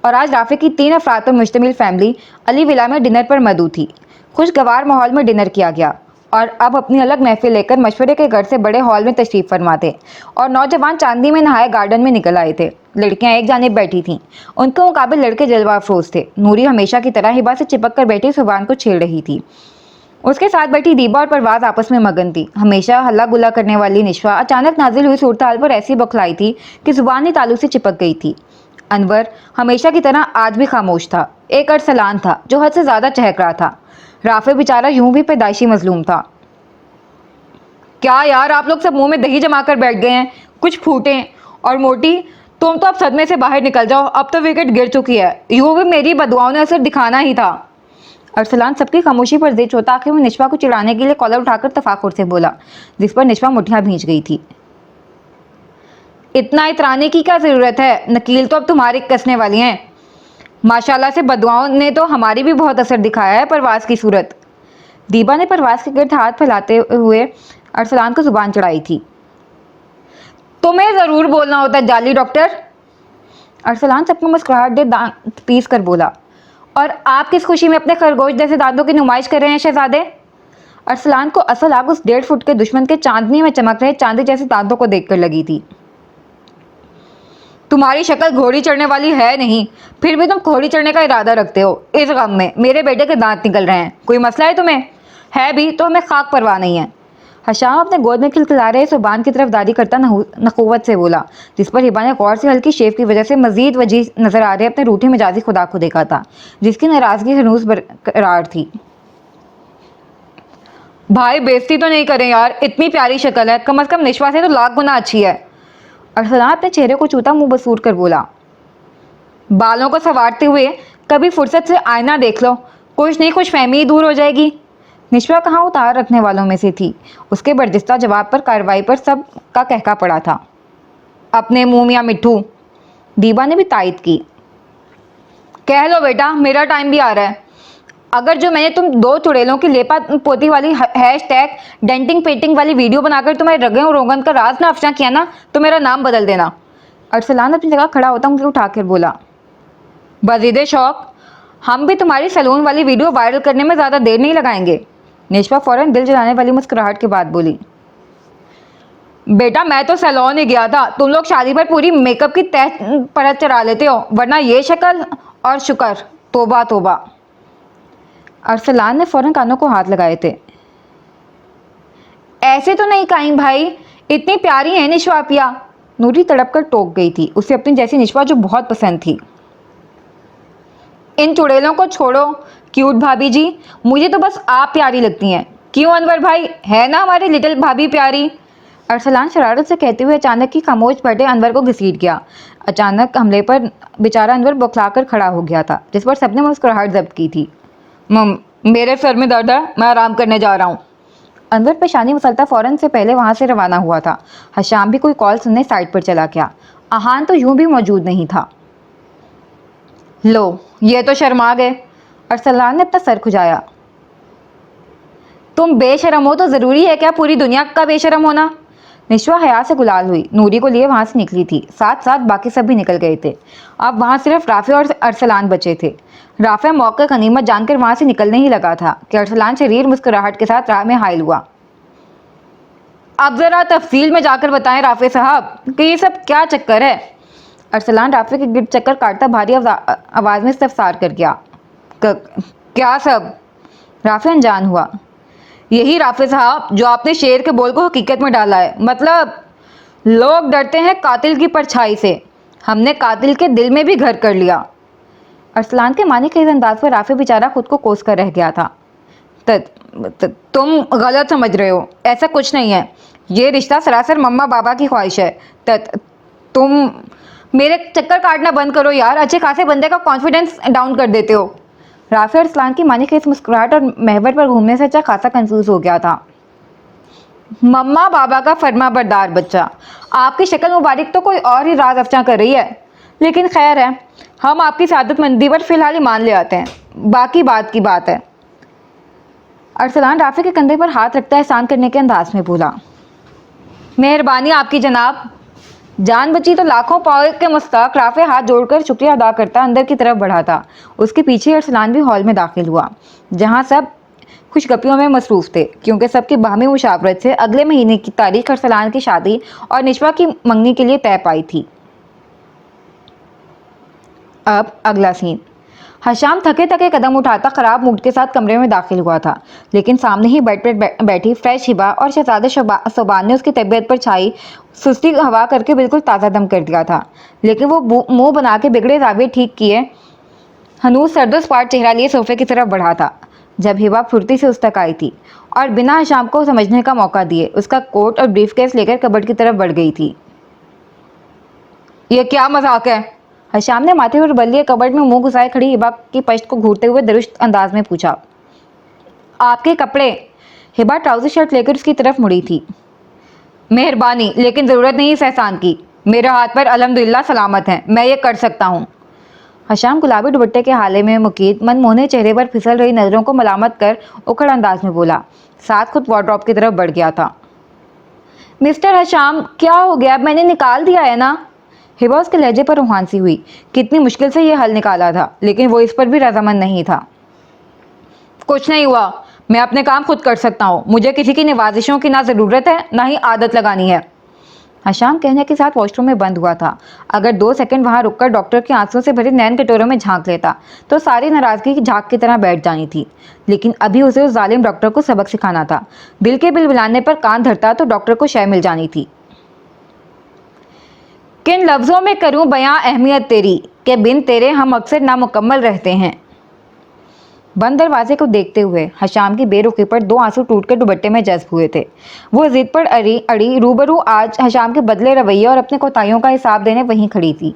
और आज राफी की 3 अफराद पर मुश्तमिल फैमिली अली विला में डिनर पर मदऊ थी। खुशगवार माहौल में डिनर किया गया, और अब अपनी अलग महफिल लेकर मशवरे के घर से बड़े हॉल में तशरीफ फरमा थे, और नौजवान चांदी में नहाए गार्डन में निकल आए थे। लड़कियां एक जानिब बैठी थीं, उनके मुकाबले लड़के जलवा अफरोज थे। नूरी हमेशा की तरह हिबा से चिपक कर बैठी सुबान को छेड़ रही थी। उसके साथ बैठी दीबा और परवाज आपस में मगन थी। हमेशा हल्ला गुल्ला करने वाली निशवा अचानक नाजिल हुई सूरत हाल पर ऐसी बौखलाई थी कि जुबान ही तालू से चिपक गई थी। अनवर हमेशा की तरह आज भी खामोश था। एक अरसलान था जो हद से ज़्यादा चहक रहा था। राफे बेचारा यूं भी पैदाइशी मजलूम था। क्या यार, आप लोग सब मुंह में दही जमा कर बैठ गए हैं, कुछ फूटें। और मोटी, तुम तो अब सदमे से बाहर निकल जाओ, अब तो विकेट गिर चुकी है। यूं भी मेरी बदुआओं ने असर दिखाना ही था। अरसलान सबकी खामोशी पर दे चौथा आखिर वो निशवा को चिढ़ाने के लिए कॉलर उठाकर तफाकुर से बोला, जिस पर निशवा मुठियां भींच गई थी। इतना इतराने की क्या ज़रूरत है, नकील तो अब तुम्हारी कसने वाली हैं। माशाल्लाह से बदुआओं ने तो हमारी भी बहुत असर दिखाया है। परवाज की सूरत। दीबा ने परवाज के गिर्द हाथ फैलाते हुए अरसलान को जुबान चढ़ाई थी। तुम्हें ज़रूर बोलना होता है जाली डॉक्टर। अरसलान सबको मुस्कुराहट दे दांत पीस कर बोला। और आप किस खुशी में अपने खरगोश जैसे दांतों की नुमाइश कर रहे हैं शहजादे? अरसलान को असल आग उस 1.5 फुट के दुश्मन के चांदनी में चमक रहे चांदी जैसे दांतों को देखकर लगी थी। तुम्हारी शक्ल घोड़ी चढ़ने वाली है नहीं, फिर भी तुम घोड़ी चढ़ने का इरादा रखते हो। इस गम में मेरे बेटे के दांत निकल रहे हैं, कोई मसला है तुम्हें? है भी तो हमें खाक परवाह नहीं है। हशाम अपने गोद में खिलखिला रहे सुबान की तरफ दादी करता नखुवत से बोला, जिस पर हिबा ने गौर से हल्की शेव की वजह से मजीद वजीह नजर आ रहे अपने रूठे मिजाजी खुदा को देखा था, जिसकी नाराजगी हनूस बरकरार थी। भाई बेइज्जती तो नहीं करें यार, इतनी प्यारी शक्ल है, कम से कम निशवा से तो लाख गुना अच्छी है। अरसलान अपने चेहरे को चूता मुंह बसूर कर बोला। बालों को संवारते हुए कभी फुर्सत से आईना देख लो, कुछ नहीं कुछ फहमी ही दूर हो जाएगी। निशवा कहाँ उतार रखने वालों में से थी। उसके बर्दिस्ता जवाब पर कार्रवाई पर सब का कहका पड़ा था। अपने मुंह मियाँ मिट्ठू, दीबा ने भी तायद की। कह लो बेटा, मेरा टाइम भी आ रहा है। अगर जो मैंने तुम दो चुड़ैलों की लेपा पोती वाली हैशटैग डेंटिंग पेंटिंग वाली वीडियो बनाकर तुम्हारे रगे और रोगन का राज ना अफशा किया ना, तो मेरा नाम बदल देना। अरसलान अपनी जगह खड़ा होता मुझे उठाकर बोला, बजीदे शौक, हम भी तुम्हारी सैलून वाली वीडियो वायरल करने में ज़्यादा देर नहीं लगाएंगे। निशवा फौरन दिल जलाने वाली मुस्कुराहट के बाद बोली, बेटा मैं तो सैलून ही गया था, तुम लोग शादी पर पूरी मेकअप की तह परत चढ़ा लेते हो, वरना ये शक्ल और शुक्र, तोबा तोबा। अरसलान ने फौरन कानों को हाथ लगाए थे। ऐसे तो नहीं काइम भाई, इतनी प्यारी है निशवा पिया। नूरी तड़प कर टोक गई थी। उसे अपनी जैसी निशवा जो बहुत पसंद थी। इन चुड़ैलों को छोड़ो क्यूट भाभी जी, मुझे तो बस आप प्यारी लगती हैं। क्यों अनवर भाई, है ना हमारी लिटिल भाभी प्यारी। अरसलान शरारत से कहते हुए अचानक ही खामोश बैठे अनवर को घसीट गया। अचानक हमले पर बेचारा अनवर बौखलाकर खड़ा हो गया था, जिस पर सबने मुस्कुराहट जब्त की थी। मेरे सर में दर्द है, मैं आराम करने जा रहा हूँ। अनवर पेशानी मसलता फौरन से पहले वहाँ से रवाना हुआ था। हशाम भी कोई कॉल सुनने साइड पर चला गया। आहान तो यूं भी मौजूद नहीं था। लो, ये तो शर्मा गए। अरसलान ने अपना सर खुजाया। तुम बेशरम हो तो ज़रूरी है क्या पूरी दुनिया का बेशरम होना। निशवा हया से गुलाल हुई। नूरी को लिए वहाँ से निकली थी, साथ साथ बाकी सब भी निकल गए थे। अब वहाँ सिर्फ राफे और अरसलान बचे थे। राफे मौके गनीमत जानकर वहाँ से निकलने ही लगा था कि अरसलान शरीर मुस्कुराहट के साथ राह में हायल हुआ। अब ज़रा तफसील में जाकर बताएं राफे साहब कि ये सब क्या चक्कर है। अरसलान राफे के गिर्द चक्कर काटता भारी आवाज़ में इस्तफसार कर गया। क्या सब। राफे अनजान हुआ। यही राफे साहब जो आपने शेर के बोल को हकीकत में डाला है। मतलब लोग डरते हैं कातिल की परछाई से, हमने कातिल के दिल में भी घर कर लिया। अरसलान के मानी के इस अंदाज पर राफे बेचारा खुद को कोस कर रह गया था। तुम गलत समझ रहे हो, ऐसा कुछ नहीं है। ये रिश्ता सरासर मम्मा बाबा की ख्वाहिश है। तुम मेरे चक्कर काटना बंद करो यार, अच्छे खासे बंदे का कॉन्फिडेंस डाउन कर देते हो। राफे अरसलान की मानी के इस मुस्कुराहट और महवर पर घूमने से अच्छा खासा कंफ्यूज हो गया था। मम्मा बाबा का फरमा बरदार बच्चा, आपकी शक्ल मुबारक तो कोई और ही राज अफचा कर रही है, लेकिन खैर है, हम आपकी सादतमंदी पर फिलहाल ही मान ले आते हैं, बाकी बात की बात है। अरसलान राफे के कंधे पर हाथ रखता एहसान करने के अंदाज में बोला, मेहरबानी आपकी जनाब। जान बची तो लाखों पाव के मुस्ताक राफे हाथ जोड़कर शुक्रिया अदा करता अंदर की तरफ बढ़ा था। उसके पीछे अरसलान भी हॉल में दाखिल हुआ, जहां सब खुशगपियों में मसरूफ थे, क्योंकि सबकी बाहमी मुशावरत से अगले महीने की तारीख अरसलान की शादी और निशवा की मंगनी के लिए तय पाई थी। अब अगला सीन। हशाम थके थके कदम उठाता खराब मूड के साथ कमरे में दाखिल हुआ था, लेकिन सामने ही बेड पर बैठी फ्रेश हिबा और शहजादे सोबान ने उसकी तबीयत पर छाई सुस्ती हवा करके बिल्कुल ताज़ा दम कर दिया था। लेकिन वो मुंह बना के बिगड़े राविये ठीक किए हनूज सर्दो स्पाट चेहरा लिए सोफे की तरफ बढ़ा था, जब हिबा फुर्ती से उस तक आई थी और बिना हशाम को समझने का मौका दिए उसका कोट और ब्रीफकेस लेकर कबर्ड की तरफ बढ़ गई थी। ये क्या मजाक है। हशाम ने माथे पर बल लिए कबर्ड में मुंह घुसाए खड़ी हिबा की पश्त को घूरते हुए दुरुस्त अंदाज में पूछा, आपके कपड़े। हिबा ट्राउजर शर्ट लेकर उसकी तरफ मुड़ी थी। मेहरबानी, लेकिन ज़रूरत नहीं इस एहसान की। मेरे हाथ पर अल्हम्दुलिल्लाह सलामत हैं, मैं ये कर सकता हूँ। हशाम गुलाबी दुपट्टे के हाले में मुकीद मनमोहने चेहरे पर फिसल रही नज़रों को मलामत कर उखड़ अंदाज में बोला, साथ खुद वार्डरोब की तरफ बढ़ गया था। मिस्टर हशाम, क्या हो गया, मैंने निकाल दिया है ना। हिबा उसके लहजे पर रूहानसी हुई। कितनी मुश्किल से ये हल निकाला था, लेकिन वो इस पर भी रजामंद नहीं था। कुछ नहीं हुआ, मैं अपने काम खुद कर सकता हूँ, मुझे किसी की नवाजिशों की ना ज़रूरत है ना ही आदत लगानी है। हशाम कहने के साथ वॉशरूम में बंद हुआ था। अगर 2 सेकंड वहाँ रुककर डॉक्टर के आंसुओं से भरे नैन कटोरों में झांक लेता तो सारी नाराज़गी की झांक की तरह बैठ जानी थी, लेकिन अभी उसे उस जालिम डॉक्टर को सबक सिखाना था। दिल के बिलबिलाने पर कान धरता तो डॉक्टर को शय मिल जानी थी। किन लफ्ज़ों में करूं बयां अहमियत तेरी कि बिन तेरे हम अक्सर नामुकम्मल रहते हैं। बंद दरवाजे को देखते हुए हशाम की बेरुखी पर 2 आंसू टूटकर दुपट्टे में जज्ब हुए थे। वो जिद पर अड़ी रूबरू आज हशाम के बदले रवैये और अपने कोताहियों का हिसाब देने वहीं खड़ी थी।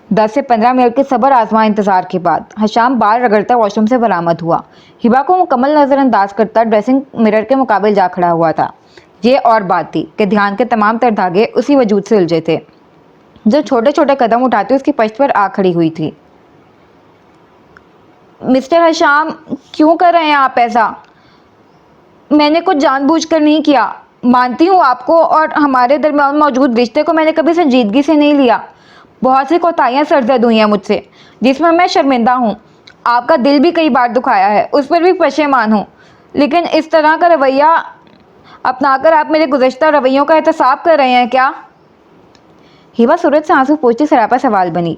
10 से 15 मिनट के सब्र आजमा इंतजार के बाद हशाम बाल रगड़ता वॉशरूम से बरामद हुआ। हिबा को मुकम्मल नज़रअंदाज करता ड्रेसिंग मिरर के मुकाबले जा खड़ा हुआ था। ये और बात थी कि ध्यान के तमाम तर धागे उसी वजूद से उलझे थे जो छोटे छोटे कदम उठाते उसकी पश्त पर आ खड़ी हुई थी। मिस्टर हशाम, क्यों कर रहे हैं आप ऐसा? मैंने कुछ जानबूझकर नहीं किया। मानती हूँ आपको और हमारे दरमियान मौजूद रिश्ते को मैंने कभी संजीदगी से नहीं लिया। बहुत सी कोताहियाँ सरजद हुई हैं मुझसे जिसमें मैं शर्मिंदा हूँ। आपका दिल भी कई बार दुखाया है, उस पर भी पशेमान हूँ। लेकिन इस तरह का रवैया अपनाकर आप मेरे गुज़श्ता रवैयों का एहतसाब कर रहे हैं क्या? हिबा सूरज से आंसू पोंछती सरापा सवाल बनी।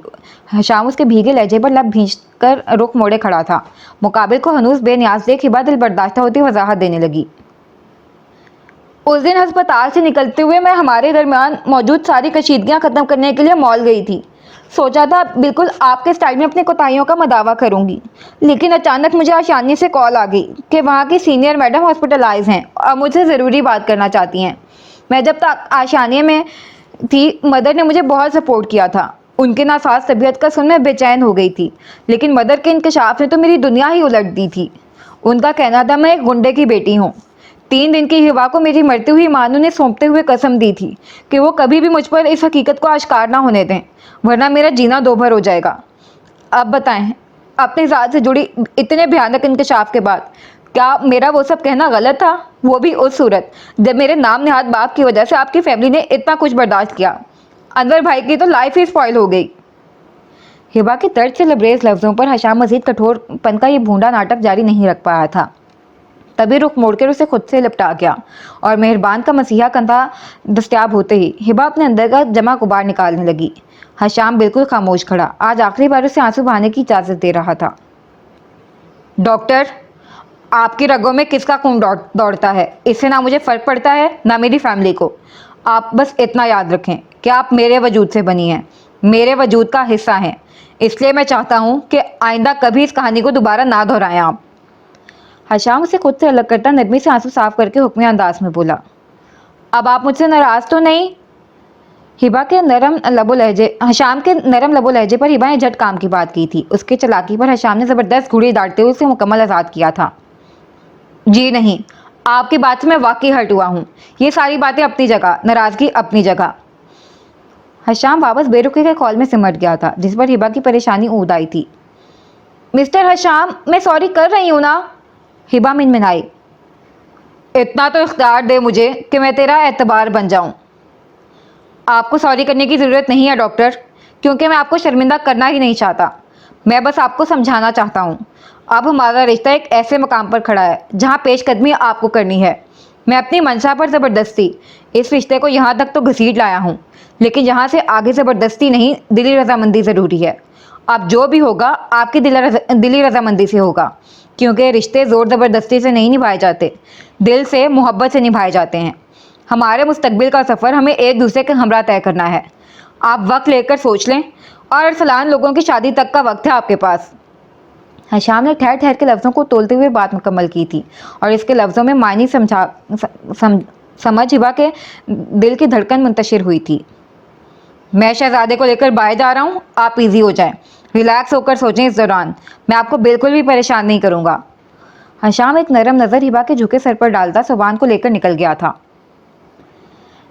हशाम उसके भीगे लहजे पर लब भींचकर रुख मोड़े खड़ा था। मुकाबिल को हनूस बेनियाज देख हिबा दिल बर्दाश्ता होती वजाहत देने लगी। उस दिन अस्पताल से निकलते हुए मैं हमारे दरमियान मौजूद सारी कशीदगियाँ ख़त्म करने के लिए मॉल गई थी। सोचा था बिल्कुल आपके स्टाइल में अपनी कोताहियों का मदावा करूंगी, लेकिन अचानक मुझे आशानी से कॉल आ गई कि वहाँ की सीनियर मैडम हॉस्पिटलाइज हैं और मुझसे ज़रूरी बात करना चाहती हैं। मैं जब तक आशानिया में थी मदर ने मुझे बहुत सपोर्ट किया था। उनके नासाज तबीयत का सुन मैं बेचैन हो गई थी, लेकिन मदर के इंकशाफ ने तो मेरी दुनिया ही उलट दी थी। उनका कहना था मैं एक गुंडे की बेटी हूँ। 3 दिन की हिबा को मेरी मरती हुई मानू ने सौंपते हुए कसम दी थी कि वो कभी भी मुझ पर इस हकीकत को आश्कार ना होने दें, वरना मेरा जीना दोभर हो जाएगा। अब बताएं, अपनी ज़ात से जुड़ी इतने भयानक इंकशाफ के बाद क्या मेरा वो सब कहना गलत था? वो भी उस सूरत जब मेरे नाम निहाद बाप की वजह से आपकी फैमिली ने इतना कुछ बर्दाश्त किया। अनवर भाई की तो लाइफ ही स्पॉइल हो गई। हिबा के दर्द से लबरेज लफ्ज़ों पर हशाम मजीद कठोरपन का ये भूंडा नाटक जारी नहीं रख पाया था। तभी रुख मोड़कर उसे खुद से लिपटा गया और मेहरबान का मसीहा कंधा दस्तयाब होते ही हिबा अपने अंदर का जमा गुबार निकालने लगी। हशाम बिल्कुल खामोश खड़ा, आज आखिरी बार उसे आंसू बहाने की इजाज़त दे रहा था। डॉक्टर, आपकी रगों में किसका खून दौड़ता है? इससे ना मुझे फ़र्क पड़ता है ना मेरी फैमिली को। आप बस इतना याद रखें कि आप मेरे वजूद से बनी हैं, मेरे वजूद का हिस्सा हैं। इसलिए मैं चाहता हूँ कि आइंदा कभी इस कहानी को दोबारा ना दोहराएं आप। हशाम उसे खुद से अलग करता नरमी से आंसू साफ करके हुक्मी अंदाज में बोला। अब आप मुझसे नाराज़ तो नहीं? हिबा के नरम लबो लहजे हशाम के नरम लबो लहजे पर हिबा ने झट काम की बात की थी। उसके चालाकी पर हशाम ने ज़बरदस्त घुड़ी दाटते हुए उसे मुकम्मल आज़ाद किया था। जी नहीं, आपकी बात से मैं वाकई हर्ट हुआ हूँ। ये सारी बातें अपनी जगह, नाराज़गी अपनी जगह। हशाम वापस बेरुखी के कॉल में सिमट गया था जिस पर हिबा की परेशानी ऊद आई थी। मिस्टर हशाम, मैं सॉरी कर रही हूँ ना? हिबा मिनमिनाई। इतना तो इख्तियार दे मुझे कि मैं तेरा एतबार बन जाऊं। आपको सॉरी करने की ज़रूरत नहीं है डॉक्टर, क्योंकि मैं आपको शर्मिंदा करना ही नहीं चाहता। मैं बस आपको समझाना चाहता हूं। अब हमारा रिश्ता एक ऐसे मकाम पर खड़ा है जहां पेशकदमी आपको करनी है। मैं अपनी मंशा पर ज़बरदस्ती इस रिश्ते को यहाँ तक तो घसीट लाया हूँ, लेकिन यहाँ से आगे ज़बरदस्ती नहीं, दिली रजामंदी ज़रूरी है। अब जो भी होगा आपकी दिली रजामंदी से होगा, क्योंकि रिश्ते ज़ोर ज़बरदस्ती से नहीं निभाए जाते, दिल से मोहब्बत से निभाए जाते हैं। हमारे मुस्तकबिल का सफ़र हमें एक दूसरे के हमरा तय करना है। आप वक्त लेकर सोच लें, और अरसलान लोगों की शादी तक का वक्त है आपके पास। हशाम ने ठहर ठहर के लफ्ज़ों को तोलते हुए बात मुकम्मल की थी और इसके लफ्ज़ों में मायने समझ हिबा के दिल की धड़कन मुंतशिर हुई थी। मैं शहजादे को लेकर बाहर जा रहा हूँ, आप इजी हो जाएं, रिलैक्स होकर सोचें। इस दौरान मैं आपको बिल्कुल भी परेशान नहीं करूँगा। हशाम एक नरम नज़र हिबा के झुके सर पर डालता सुबान को लेकर निकल गया था।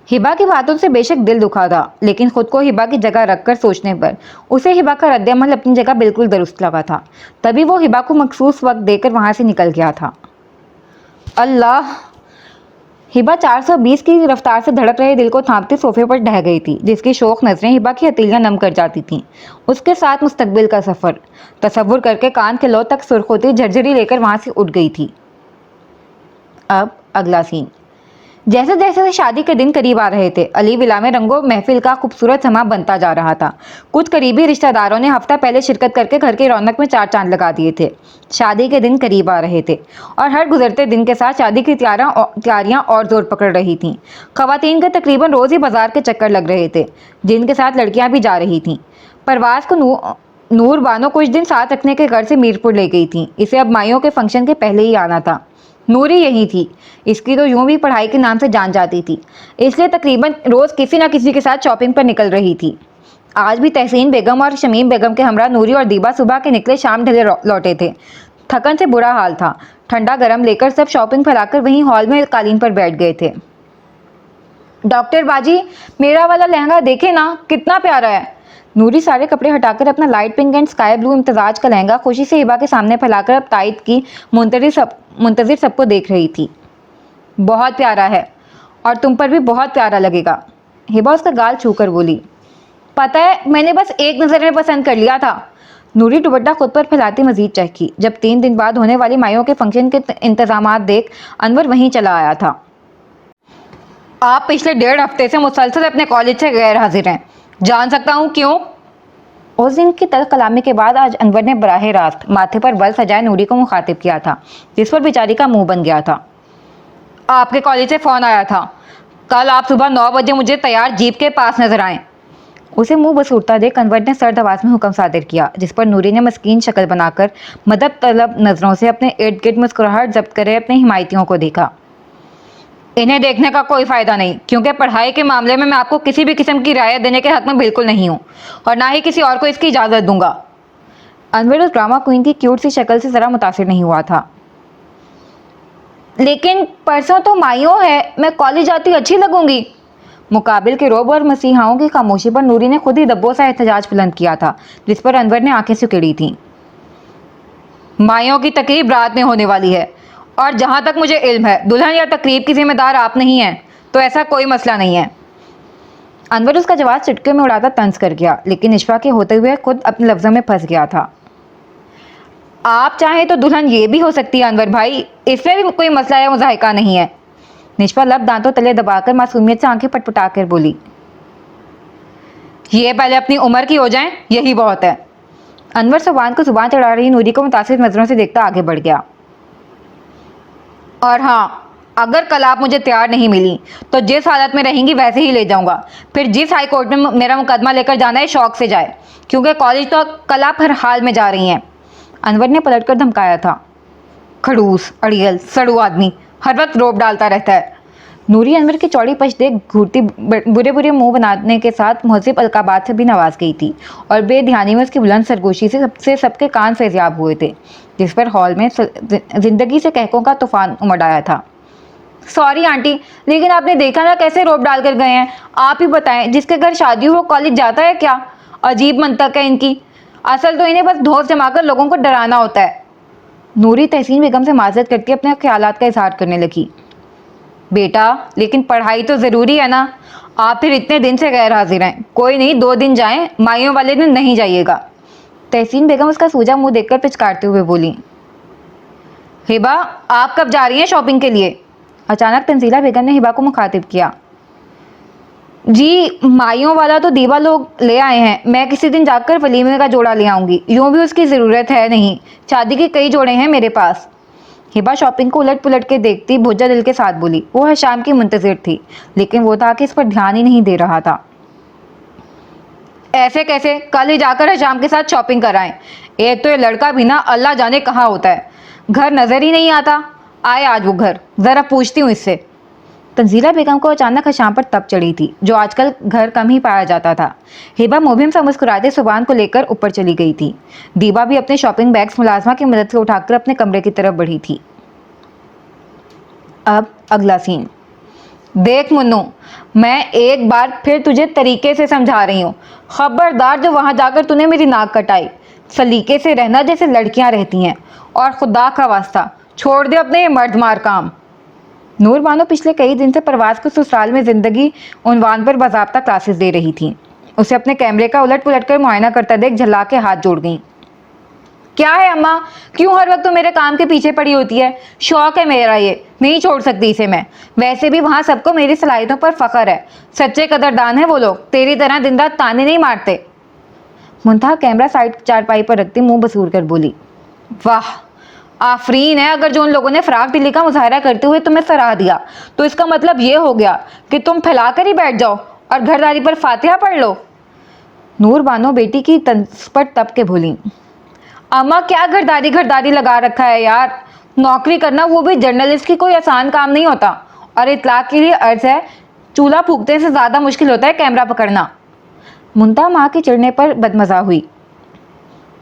हिबा की बातों से बेशक दिल दुखा था, लेकिन खुद को हिबा की जगह रखकर सोचने पर उसे हिबा का रद्द-ए-अमल अपनी जगह बिल्कुल दुरुस्त लगा था। तभी वो हिबा को मखसूस वक्त देकर वहाँ से निकल गया था। अल्लाह! हिबा 420 की रफ्तार से धड़क रहे दिल को थामते सोफे पर ढह गई थी, जिसकी शौक नजरें हिबा की हथेलियां नम कर जाती थीं। उसके साथ मुस्तकबिल का सफ़र तसव्वुर करके कान के लौ तक सुर्ख होती झरझरी लेकर वहाँ से उठ गई थी। अब अगला सीन। जैसे जैसे शादी के दिन करीब आ रहे थे, अली विला में रंगो महफिल का खूबसूरत समा बनता जा रहा था। कुछ करीबी रिश्तेदारों ने हफ्ता पहले शिरकत करके घर की रौनक में 4 चांद लगा दिए थे। शादी के दिन करीब आ रहे थे और हर गुजरते दिन के साथ शादी की तैयारियां और जोर पकड़ रही थीं। ख़वातीन के तकरीबन रोज़ ही बाजार के चक्कर लग रहे थे, जिनके साथ लड़कियां भी जा रही थीं। परवाज़ को नूर बानो कुछ दिन साथ रखने के घर से मीरपुर ले गई थी। इसे अब माइयों के फंक्शन के पहले ही आना था। नूरी यही थी, इसकी तो यूं भी पढ़ाई के नाम से जान जाती थी, इसलिए तकरीबन रोज़ किसी न किसी के साथ शॉपिंग पर निकल रही थी। आज भी तहसीन बेगम और शमीम बेगम के हमरा नूरी और दीबा सुबह के निकले शाम ढले लौटे थे। थकन से बुरा हाल था। ठंडा गरम लेकर सब शॉपिंग फैलाकर वहीं हॉल में कालीन पर बैठ गए थे। डॉक्टर बाजी, मेरा वाला लहंगा देखे ना, कितना प्यारा है। नूरी सारे कपड़े हटाकर अपना light pink and sky blue इम्तिजाज का लहंगा खुशी से हिबा के सामने फैलाकर अब तायद की मुंतजिर सबको देख रही थी। बहुत प्यारा है और तुम पर भी बहुत प्यारा लगेगा। हिबा उसका गाल छूकर बोली। पता है, मैंने बस एक नज़र में पसंद कर लिया था। नूरी दुपट्टा खुद पर फैलाती मजीद चहकी। जब 3 दिन बाद होने वाली माइयों के फंक्शन के इंतजामात देख अनवर वहीं चला आया था। आप पिछले 1.5 हफ्ते से मुसलसल अपने कॉलेज से गैर हाजिर हैं, जान सकता हूँ क्यों? उस दिन की तल्ख कलामी के बाद आज अनवर ने बराह रास्त माथे पर बल सजाए नूरी को मुखातिब किया था, जिस पर बेचारी का मुंह बन गया था। आपके कॉलेज से फ़ोन आया था, कल आप सुबह 9 बजे मुझे तैयार जीप के पास नजर आएँ। उसे मुंह बसूरता देख अनवर ने सर्द आवाज़ में हुक्म सादिर किया, जिस पर नूरी ने मस्कीन शक्ल बनाकर मदद तलब नज़रों से अपने इर्द गिर्द मुस्कुराहट जब्त करे अपने हिमायतियों को देखा। इन्हें देखने का कोई फ़ायदा नहीं, क्योंकि पढ़ाई के मामले में मैं आपको किसी भी किस्म की राय देने के हक में बिल्कुल नहीं हूँ और ना ही किसी और को इसकी इजाज़त दूंगा। अनवर उस ड्रामा क्वीन की क्यूट सी शक्ल से ज़रा मुतासिर नहीं हुआ था। लेकिन परसों तो माइयों है, मैं कॉलेज जाती अच्छी लगूंगी। मुकाबिल के रोब और मसीहाओं की खामोशी पर नूरी ने खुद ही दब्बों सा एहतजाज बुलंद किया था, जिस पर अनवर ने आंखें सिकुड़ी थीं। माइयों की तकरीब रात में होने वाली है और जहाँ तक मुझे इल्म है दुल्हन या तकरीब की जिम्मेदार आप नहीं हैं, तो ऐसा कोई मसला नहीं है। अनवर उसका जवाब चुटकियों में उड़ाता तंज कर गया, लेकिन इश्फा के होते हुए खुद अपने लफ्ज़ों में फंस गया था। आप चाहें तो दुल्हन ये भी हो सकती है अनवर भाई, इसमें भी कोई मसला या मुज़ाहिका नहीं है। निष्फा लब दांतों तले दबाकर मासूमियत से आंखें पटपटाकर बोली। ये पहले अपनी उम्र की हो जाएं, यही बहुत है। अनवर सुबान को जुबान चढ़ा रही नूरी को मुतासिर नजरों से देखता आगे बढ़ गया। और हाँ, अगर कल आप मुझे तैयार नहीं मिली तो जिस हालत में रहेंगी वैसे ही ले जाऊंगा। फिर जिस हाई कोर्ट में मेरा मुकदमा लेकर जाना है शौक से जाए, क्योंकि कॉलेज तो कल आप हर हाल में जा रही हैं। अनवर ने पलटकर धमकाया था। खड़ूस, अड़ियल, सड़ू आदमी, हर वक्त रोब डालता रहता है। नूरी अनवर की चौड़ी पश देख घूरती बुरे बुरे मुंह बनाने के साथ मुहज़्ज़िब अलकाबात से भी नवाज गई थी और बेध्यानी में उसकी बुलंद सरगोशी से सबके कान फैज़याब हुए थे, जिस पर हॉल में जिंदगी से कहकों का तूफान उमड़ आया था। सॉरी आंटी, लेकिन आपने देखा ना कैसे रोब डाल कर गए हैं। आप ही बताएं, जिसके घर शादी हो वो कॉलेज जाता है क्या? अजीब मंतक है इनकी। असल तो इन्हें बस धौंस जमाकर लोगों को डराना होता है। नूरी तहसीन बेगम से माजरत करके अपने ख्यालात का इजहार करने लगी। बेटा, लेकिन पढ़ाई तो ज़रूरी है ना। आप फिर इतने दिन से गैर हाजिर हैं। कोई नहीं, 2 दिन जाएं, माइयों वाले दिन नहीं जाइएगा। तहसीन बेगम उसका सूजा मुंह देखकर पिचकारते हुए बोली। हिबा, आप कब जा रही हैं शॉपिंग के लिए? अचानक तंजीला बेगम ने हिबा को मुखातिब किया। जी, माइयों वाला तो दीवा लोग ले आए हैं, मैं किसी दिन जाकर वलीमे का जोड़ा ले आऊँगी। यूँ भी उसकी ज़रूरत है नहीं, शादी के कई जोड़े हैं मेरे पास। हिबा शॉपिंग को उलट पुलट के देखती भुज्जा दिल के साथ बोली। वो हशाम की मुंतजिर थी, लेकिन वो था कि इस पर ध्यान ही नहीं दे रहा था। ऐसे कैसे? कल ही जाकर हशाम के साथ शॉपिंग कराएं। एक तो ये लड़का भी ना अल्लाह जाने कहाँ होता है, घर नज़र ही नहीं आता। आए आज वो घर, ज़रा पूछती हूँ इससे। तंजीला बेगम को अचानक हशाम पर तप चढ़ी थी, जो आजकल घर कम ही पाया जाता था। हिबा मुबहिम सा मुस्कुराते सुबान को लेकर ऊपर चली गई थी। दीबा भी अपने शॉपिंग बैग्स मुलाजमा की मदद से उठाकर अपने कमरे की तरफ बढ़ी थी। अब अगला सीन। देख मुन्नू, मैं एक बार फिर तुझे तरीके से समझा रही हूँ। खबरदार जो वहाँ जाकर तूने मेरी नाक कटाई। सलीके से रहना जैसे लड़कियाँ रहती हैं, और खुदा का वास्ता छोड़ दे अपने ये मर्दमार काम। नूर बानो पिछले कई दिन से प्रवास को ससुराल में जिंदगी उन्वान पर बाज़ाब्ता क्लासेस दे रही थी। उसे अपने कैमरे का उलट पुलट कर मुआयना करता देख झल्ला के हाथ जोड़ गई। क्या है अम्मा, क्यों हर वक्त तो मेरे काम के पीछे पड़ी होती है? शौक है मेरा, ये नहीं छोड़ सकती इसे मैं। वैसे भी वहाँ सबको मेरी सलाहियतों पर फख्र है। सच्चे कदरदान है वो लोग, तेरी तरह दिन रात ताने नहीं मारते। मुंतहा कैमरा साइड चारपाई पर रखती मुंह बसूर कर बोली। वाह, आफरीन है। अगर जो उन लोगों ने फ़राक दिली का मुजाहरा करते हुए तुम्हें सराह दिया तो इसका मतलब ये हो गया कि तुम फैला कर ही बैठ जाओ और घरदारी पर फातिहा पढ़ लो। नूर बानो बेटी की तंज पर तप के बोली। अम्मा, क्या घरदारी लगा रखा है यार। नौकरी करना, वो भी जर्नलिस्ट की, कोई आसान काम नहीं होता। और इतलाक के लिए अर्ज है, चूल्हा फूकने से ज़्यादा मुश्किल होता है कैमरा पकड़ना। मुंतहा माँ के चिढ़ने पर बदमजा हुई।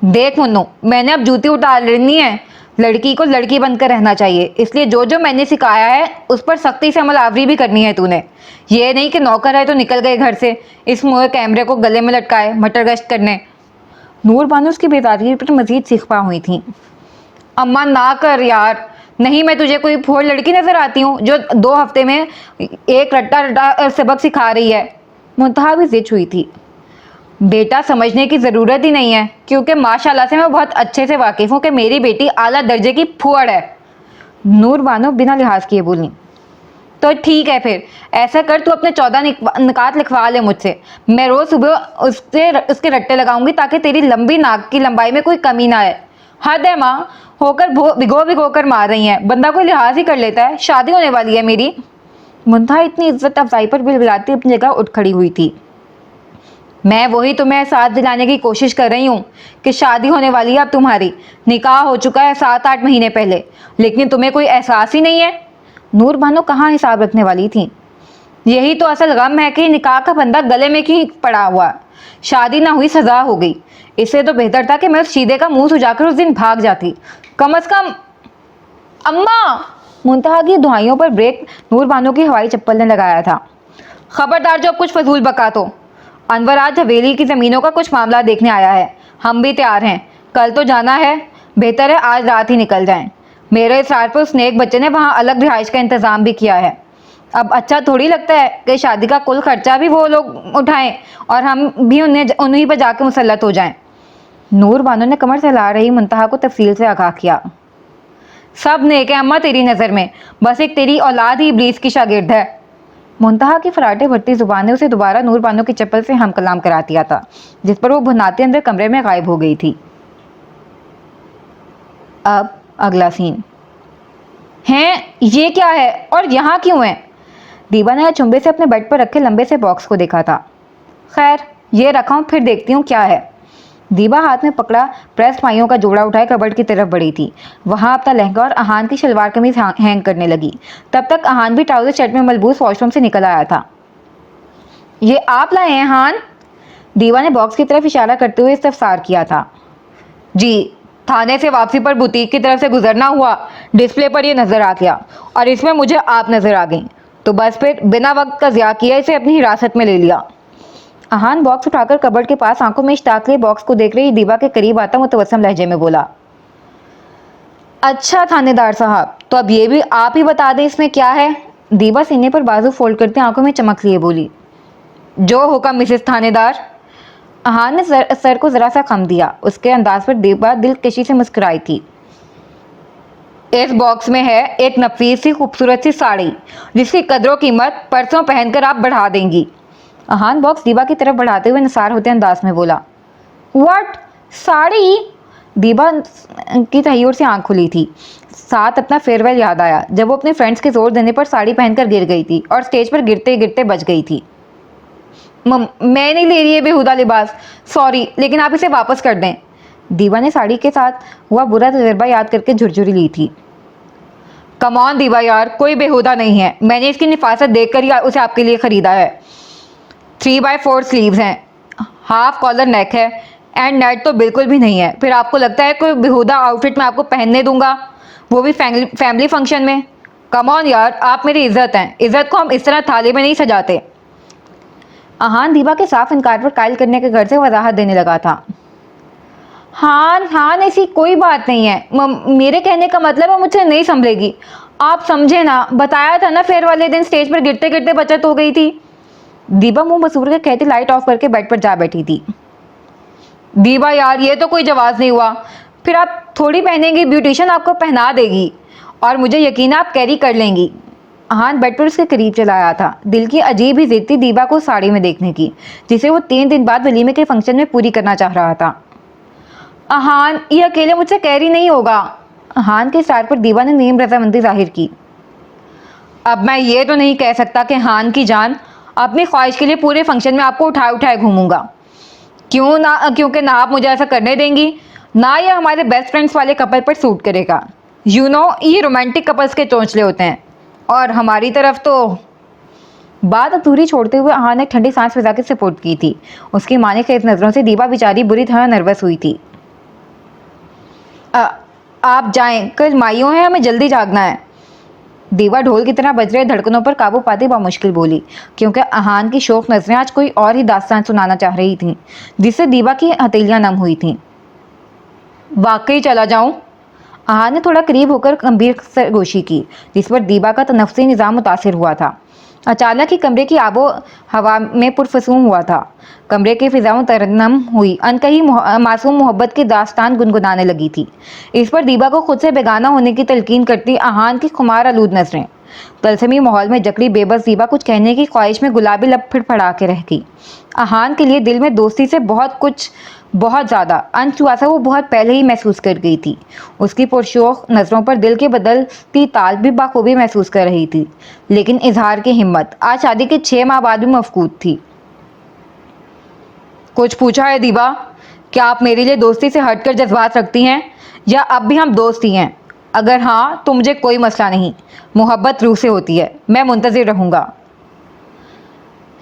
देख मुन्नू, मैंने अब जूती उतार लेनी है। लड़की को लड़की बनकर रहना चाहिए, इसलिए जो जो मैंने सिखाया है उस पर सख्ती से अमल आवरी भी करनी है तूने। ये नहीं कि नौकर है तो निकल गए घर से इस मुँह कैमरे को गले में लटकाए मटर गश्त करने। नूर बानो उसकी बेदागी पर मजीद सिखपा हुई थी। अम्मा ना कर यार, नहीं मैं तुझे कोई भोर लड़की नजर आती हूँ जो 2 हफ्ते में एक रट्टा रट्टा सबक सिखा रही है। मुंतहा भी जिद हुई थी। बेटा समझने की ज़रूरत ही नहीं है, क्योंकि माशाल्लाह से मैं बहुत अच्छे से वाकिफ़ हूँ कि मेरी बेटी आला दर्जे की फुअड़ है। नूर बानो बिना लिहाज किए बोली। तो ठीक है, फिर ऐसा कर, तू अपने 14 निकात लिखवा ले मुझसे। मैं रोज़ सुबह उसके रट्टे लगाऊंगी ताकि तेरी लंबी नाक की लंबाई में कोई कमी ना आए। हद है माँ, होकर भिगो भिगो कर मार रही हैं, बंदा कोई लिहाज ही कर लेता है। शादी होने वाली है मेरी। मुंतहा इतनी इज्जत अफजाई पर बिलबिलाती अपनी जगह उठ खड़ी हुई थी। मैं वही तुम्हें एहसास दिलाने की कोशिश कर रही हूँ कि शादी होने वाली है अब तुम्हारी। निकाह हो चुका है 7-8 महीने पहले, लेकिन तुम्हें कोई एहसास ही नहीं है। नूर बानो कहाँ हिसाब रखने वाली थी। यही तो असल गम है कि निकाह का बंदा गले में क्यों पड़ा हुआ। शादी ना हुई, सजा हो गई। इससे तो बेहतर था कि मैं उस शीदे का मुंह सुजाकर उस दिन भाग जाती। कम से कम। अम्मा! मुंतहा की दुआइयों पर ब्रेक नूर बानो की हवाई चप्पल ने लगाया था। खबरदार जो कुछ फजूल बका तो। अनवर आज हवेली की ज़मीनों का कुछ मामला देखने आया है। हम भी तैयार हैं, कल तो जाना है। बेहतर है आज रात ही निकल जाएं। मेरे इसरार पर उसने एक बच्चे ने वहाँ अलग रिहाइश का इंतज़ाम भी किया है। अब अच्छा थोड़ी लगता है कि शादी का कुल खर्चा भी वो लोग उठाएं और हम भी उन्हीं पर जाके मुसल्लत हो जाएं। नूर बानो ने कमर से हिला रही मुंतहा को तफसील से आगाह किया। सब नेक है अम्मा तेरी नज़र में, बस एक तेरी औलाद ही इब्लीस की शागिर्द है। मुंतहा की फराटे भरती जुबान ने उसे दोबारा नूर बानो की चप्पल से हम कलाम करा दिया था, जिस पर वो भुनाते अंदर कमरे में गायब हो गई थी। अब अगला सीन है। ये क्या है और यहाँ क्यों है? दीबा ने चुंबे से अपने बेड पर रखे लंबे से बॉक्स को देखा था। खैर ये रखा हूँ, फिर देखती हूँ क्या है। दीबा हाथ में पकड़ा प्रेस पाइयों का जोड़ा उठाए कबर्ड की तरफ बढ़ी थी। वहां अपना लहंगा और अहान की शलवार कमीज हैंग करने लगी। तब तक अहान भी ट्राउजर शर्ट में मलबूस वॉशरूम से निकल आया था। ये आप लाए हैं अहान? दीबा ने बॉक्स की तरफ इशारा करते हुए इस्तफसार किया था। जी, थाने से वापसी पर बुटीक की तरफ से गुजरना हुआ, डिस्प्ले पर यह नजर आ गया और इसमें मुझे आप नजर आ गई, तो बस फिर बिना वक्त का ज़िया किया इसे अपनी हिरासत में ले लिया। अहान बॉक्स उठाकर कबर्ड के पास आंखों में इश्ताक लिए बॉक्स को देख रही दीबा के करीब आता मुतवस्सम लहजे में बोला। अच्छा थानेदार साहब, तो अब ये भी आप ही बता दें इसमें क्या है। दीबा सीने पर बाजू फोल्ड करते आंखों में चमक लिए बोली। जो हुक्म मिसेस थानेदार। अहान ने सर को जरा सा खम दिया। उसके अंदाज पर दीबा दिलकशी से मुस्कुराई थी। इस बॉक्स में है एक नफीस सी खूबसूरत सी साड़ी, जिसकी कदरों कीमत परसों पहनकर आप बढ़ा देंगी। अहान बॉक्स दीबा की तरफ बढ़ाते हुए निसार होते अंदाज में बोला। व्हाट? साड़ी? दीबा की तहैयुर से आंख खुली थी। साथ अपना फेयरवेल याद आया, जब वो अपने फ्रेंड्स के जोर देने पर साड़ी पहनकर गिर गई थी और स्टेज पर गिरते गिरते बच गई थी। मैं नहीं ले रही है बेहुदा लिबास, सॉरी, लेकिन आप इसे वापस कर दें। दीबा ने साड़ी के साथ हुआ बुरा तजर्बा याद करके झुरझुरी ली थी। कमॉन दीबा यार, कोई बेहुदा नहीं है, मैंने इसकी निफासत देखकर ही उसे आपके लिए ख़रीदा है। 3/4 स्लीव्स हैं, हाफ कॉलर नेक है एंड नेट तो बिल्कुल भी नहीं है। फिर आपको लगता है कोई बेहुदा आउटफिट मैं आपको पहनने दूंगा, वो भी फैमिली फंक्शन में? कम ऑन यार, आप मेरी इज्जत हैं, इज्जत को हम इस तरह थाली में नहीं सजाते। अहान दीबा के साफ इनकार पर कायल करने के घर से वजाहत देने लगा था। हाँ ऐसी कोई बात नहीं है, मेरे कहने का मतलब है मुझसे नहीं संभलेगी। आप समझे ना, बताया था ना फेयर वाले दिन स्टेज पर गिरते गिरते बचत हो गई थी। दीबा मुंह मसूर के कहती लाइट ऑफ करके बेड पर जा बैठी थी। दीबा यार, ये तो कोई जवाब नहीं हुआ। फिर आप थोड़ी पहनेंगी, ब्यूटिशियन आपको पहना देगी और मुझे यकीन है आप कैरी कर लेंगी। अहान बेड पर उसके करीब चला आया था। दिल की अजीब ही जिद थी दीबा को साड़ी में देखने की, जिसे वो 3 दिन बाद वलीमे के फंक्शन में पूरी करना चाह रहा था। अहान, ये अकेले मुझसे कैरी नहीं होगा। अहान के इशारे पर दीबा ने नीम रजामंदी जाहिर की। अब मैं ये तो नहीं कह सकता कि हान की जान, अपनी ख्वाहिश के लिए पूरे फंक्शन में आपको उठाए उठाए घूमूंगा। क्योंकि ना आप मुझे ऐसा करने देंगी, ना ये हमारे बेस्ट फ्रेंड्स वाले कपल पर सूट करेगा। ये रोमांटिक कपल्स के चोंचले होते हैं और हमारी तरफ तो। बात अधूरी छोड़ते हुए अहान ने ठंडी सांस फंसा के सपोर्ट की थी। उसकी माँ ने तेज नजरों से दीबा बेचारी बुरी तरह नर्वस हुई थी। आप जाएं, कल माइयों है, हमें जल्दी जागना है। दीवा ढोल की तरह बज रहे धड़कनों पर काबू पाती बामुश्किल बोली, क्योंकि अहान की शौक नजरें आज कोई और ही दास्तान सुनाना चाह रही थीं, जिससे दीवा की हथेलियां नम हुई थीं। वाकई चला जाऊं? अहान ने थोड़ा करीब होकर गंभीर सरगोशी की, जिस पर दीवा का तनफ्फुसी निज़ाम मुतासिर हुआ था। अचानक ही कमरे की आबो हवा में पुरफसूम हुआ था। कमरे की फिजाओं तरन्नम हुई, अनकही मासूम मोहब्बत की दास्तान गुनगुनाने लगी थी। इस पर दीबा को खुद से बेगाना होने की तलकीन करती अहान की खुमार आलूद नजरें। तलसमी माहौल में जकड़ी बेबस दीबा कुछ कहने की ख्वाहिश में गुलाबी लब फड़फड़ा के रह गई। अहान के लिए दिल में दोस्ती से बहुत ज़्यादा अंश हुआ था, वो बहुत पहले ही महसूस कर गई थी। उसकी पुरशोख नज़रों पर दिल के बदलती ताल भी बाखूबी महसूस कर रही थी, लेकिन इजहार की हिम्मत आज शादी के 6 माह बाद भी मफकूद थी। कुछ पूछा है दीबा? क्या आप मेरे लिए दोस्ती से हटकर जज्बात रखती हैं, या अब भी हम दोस्त ही हैं? अगर हाँ तो मुझे कोई मसला नहीं, मोहब्बत रूह से होती है, मैं मुंतज़िर रहूँगा।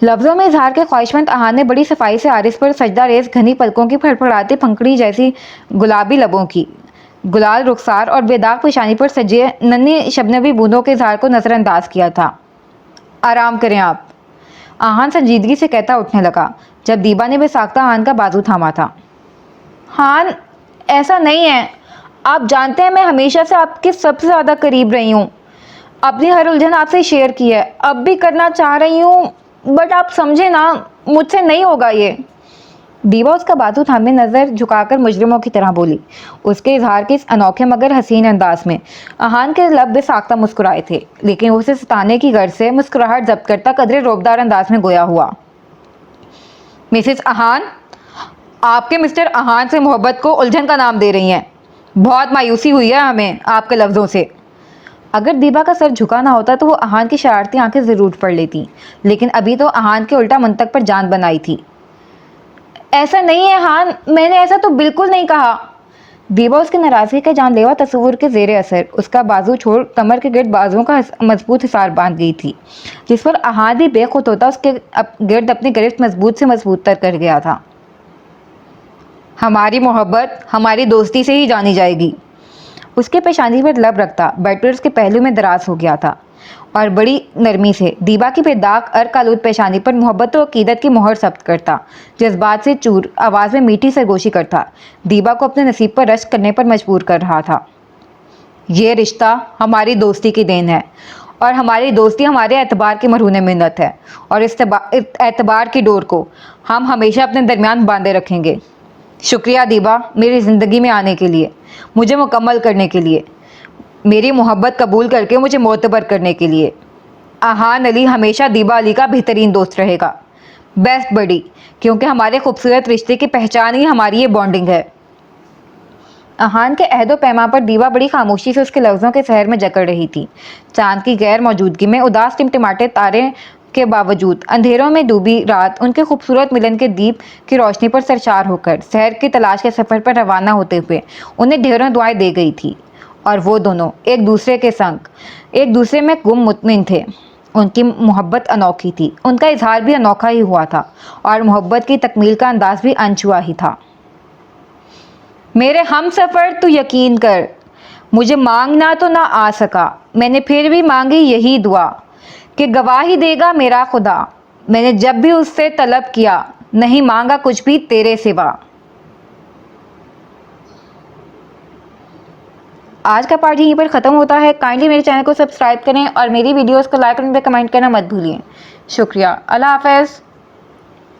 लफ्ज़ों में इजहार के ख्वाहिशमंद अहान ने बड़ी सफाई से आरिस पर सजदा रेज घनी पलकों की फड़फड़ाती पंखड़ी जैसी गुलाबी लबों की, गुलाल रुखसार और बेदाग पेशानी पर सजे नन्ही शबनवी बूंदों के इजहार को नज़रअंदाज किया था। आराम करें आप, अहान संजीदगी से कहता उठने लगा, जब दीबा ने बेसाख्ता अहान का बाजू थामा था। हान, ऐसा नहीं है। आप जानते हैं मैं हमेशा से आपके सबसे ज़्यादा करीब रही हूँ, अपनी हर उलझन आपसे शेयर की है, अब भी करना चाह रही हूँ, बट आप समझे ना, मुझसे नहीं होगा ये। दीवा उसका बाजू थामे नज़र झुकाकर मुजरिमों की तरह बोली। उसके इजहार के इस अनोखे मगर हसीन अंदाज में अहान के लब बेसाख्ता मुस्कुराए थे, लेकिन उसे सताने की गर्ज से मुस्कुराहट जब्त करता कदरे रोबदार अंदाज में गोया हुआ। मिसेस अहान, आपके मिस्टर अहान से मोहब्बत को उलझन का नाम दे रही हैं। बहुत मायूसी हुई है हमें आपके लफ्ज़ों से। अगर दीबा का सर झुका ना होता तो वो अहान की शरारती आंखें ज़रूर पढ़ लेती, लेकिन अभी तो अहान के उल्टा मंतक पर जान बनाई थी। ऐसा नहीं है हान, मैंने ऐसा तो बिल्कुल नहीं कहा। दीबा उसकी नाराज़गी के जानलेवा तस्वुर के ज़ेरे असर उसका बाजू छोड़ कमर के गिर्द बाजुओं का मजबूत हिसार बांध गई थी, जिस पर अहान भी बेखुद होता उसके गिर्द अपनी गिरफ्त मजबूत से मजबूत तर कर गया था। हमारी मोहब्बत हमारी दोस्ती से ही जानी जाएगी। उसके पेशानी पर लब रखता बेड पर उसके पहलू में दराज हो गया था और बड़ी नरमी से दीबा की बेदाग अर्क-आलूद पेशानी पर मोहब्बत और अकीदत की मोहर सब्त करता, जज्बात से चूर आवाज़ में मीठी सरगोशी करता, दीबा को अपने नसीब पर रश्क करने पर मजबूर कर रहा था। ये रिश्ता हमारी दोस्ती की देन है, और हमारी दोस्ती हमारे एतबार की मरहून मिन्नत है, और इस एतबार की डोर को हम हमेशा अपने दरमियान बांधे रखेंगे। शुक्रिया दीबा, मेरी ज़िंदगी में आने के लिए, मुझे मुकम्मल करने के लिए, मेरी मोहब्बत कबूल करके मुझे मोतबर करने के लिए। अहान अली हमेशा दीबा अली का बेहतरीन दोस्त रहेगा, बेस्ट बडी, क्योंकि हमारे खूबसूरत रिश्ते की पहचान ही हमारी ये बॉन्डिंग है। अहान के अहदो पैमा पर दीवा बड़ी खामोशी से उसके लफ्ज़ों के सहर में जकड़ रही थी। चांद की गैर मौजूदगी में उदास टिमटिमाते तारे के बावजूद अंधेरों में डूबी रात उनके खूबसूरत मिलन के दीप की रोशनी पर सरशार होकर शहर की तलाश के सफ़र पर रवाना होते हुए उन्हें ढेरों दुआएं दे गई थी, और वो दोनों एक दूसरे के संग एक दूसरे में गुम मुतमिन थे। उनकी मोहब्बत अनोखी थी, उनका इजहार भी अनोखा ही हुआ था, और मोहब्बत की तकमील का अंदाज भी अनछुआ ही था। मेरे हम सफ़र तू यकीन कर, मुझे मांगना तो ना आ सका, मैंने फिर भी मांगी यही दुआ कि गवाही देगा मेरा खुदा, मैंने जब भी उससे तलब किया नहीं मांगा कुछ भी तेरे सिवा। आज का पार्ट यहीं पर ख़त्म होता है। काइंडली मेरे चैनल को सब्सक्राइब करें और मेरी वीडियोस को लाइक और कमेंट करना मत भूलिए। शुक्रिया। अल्लाह हाफ़िज़।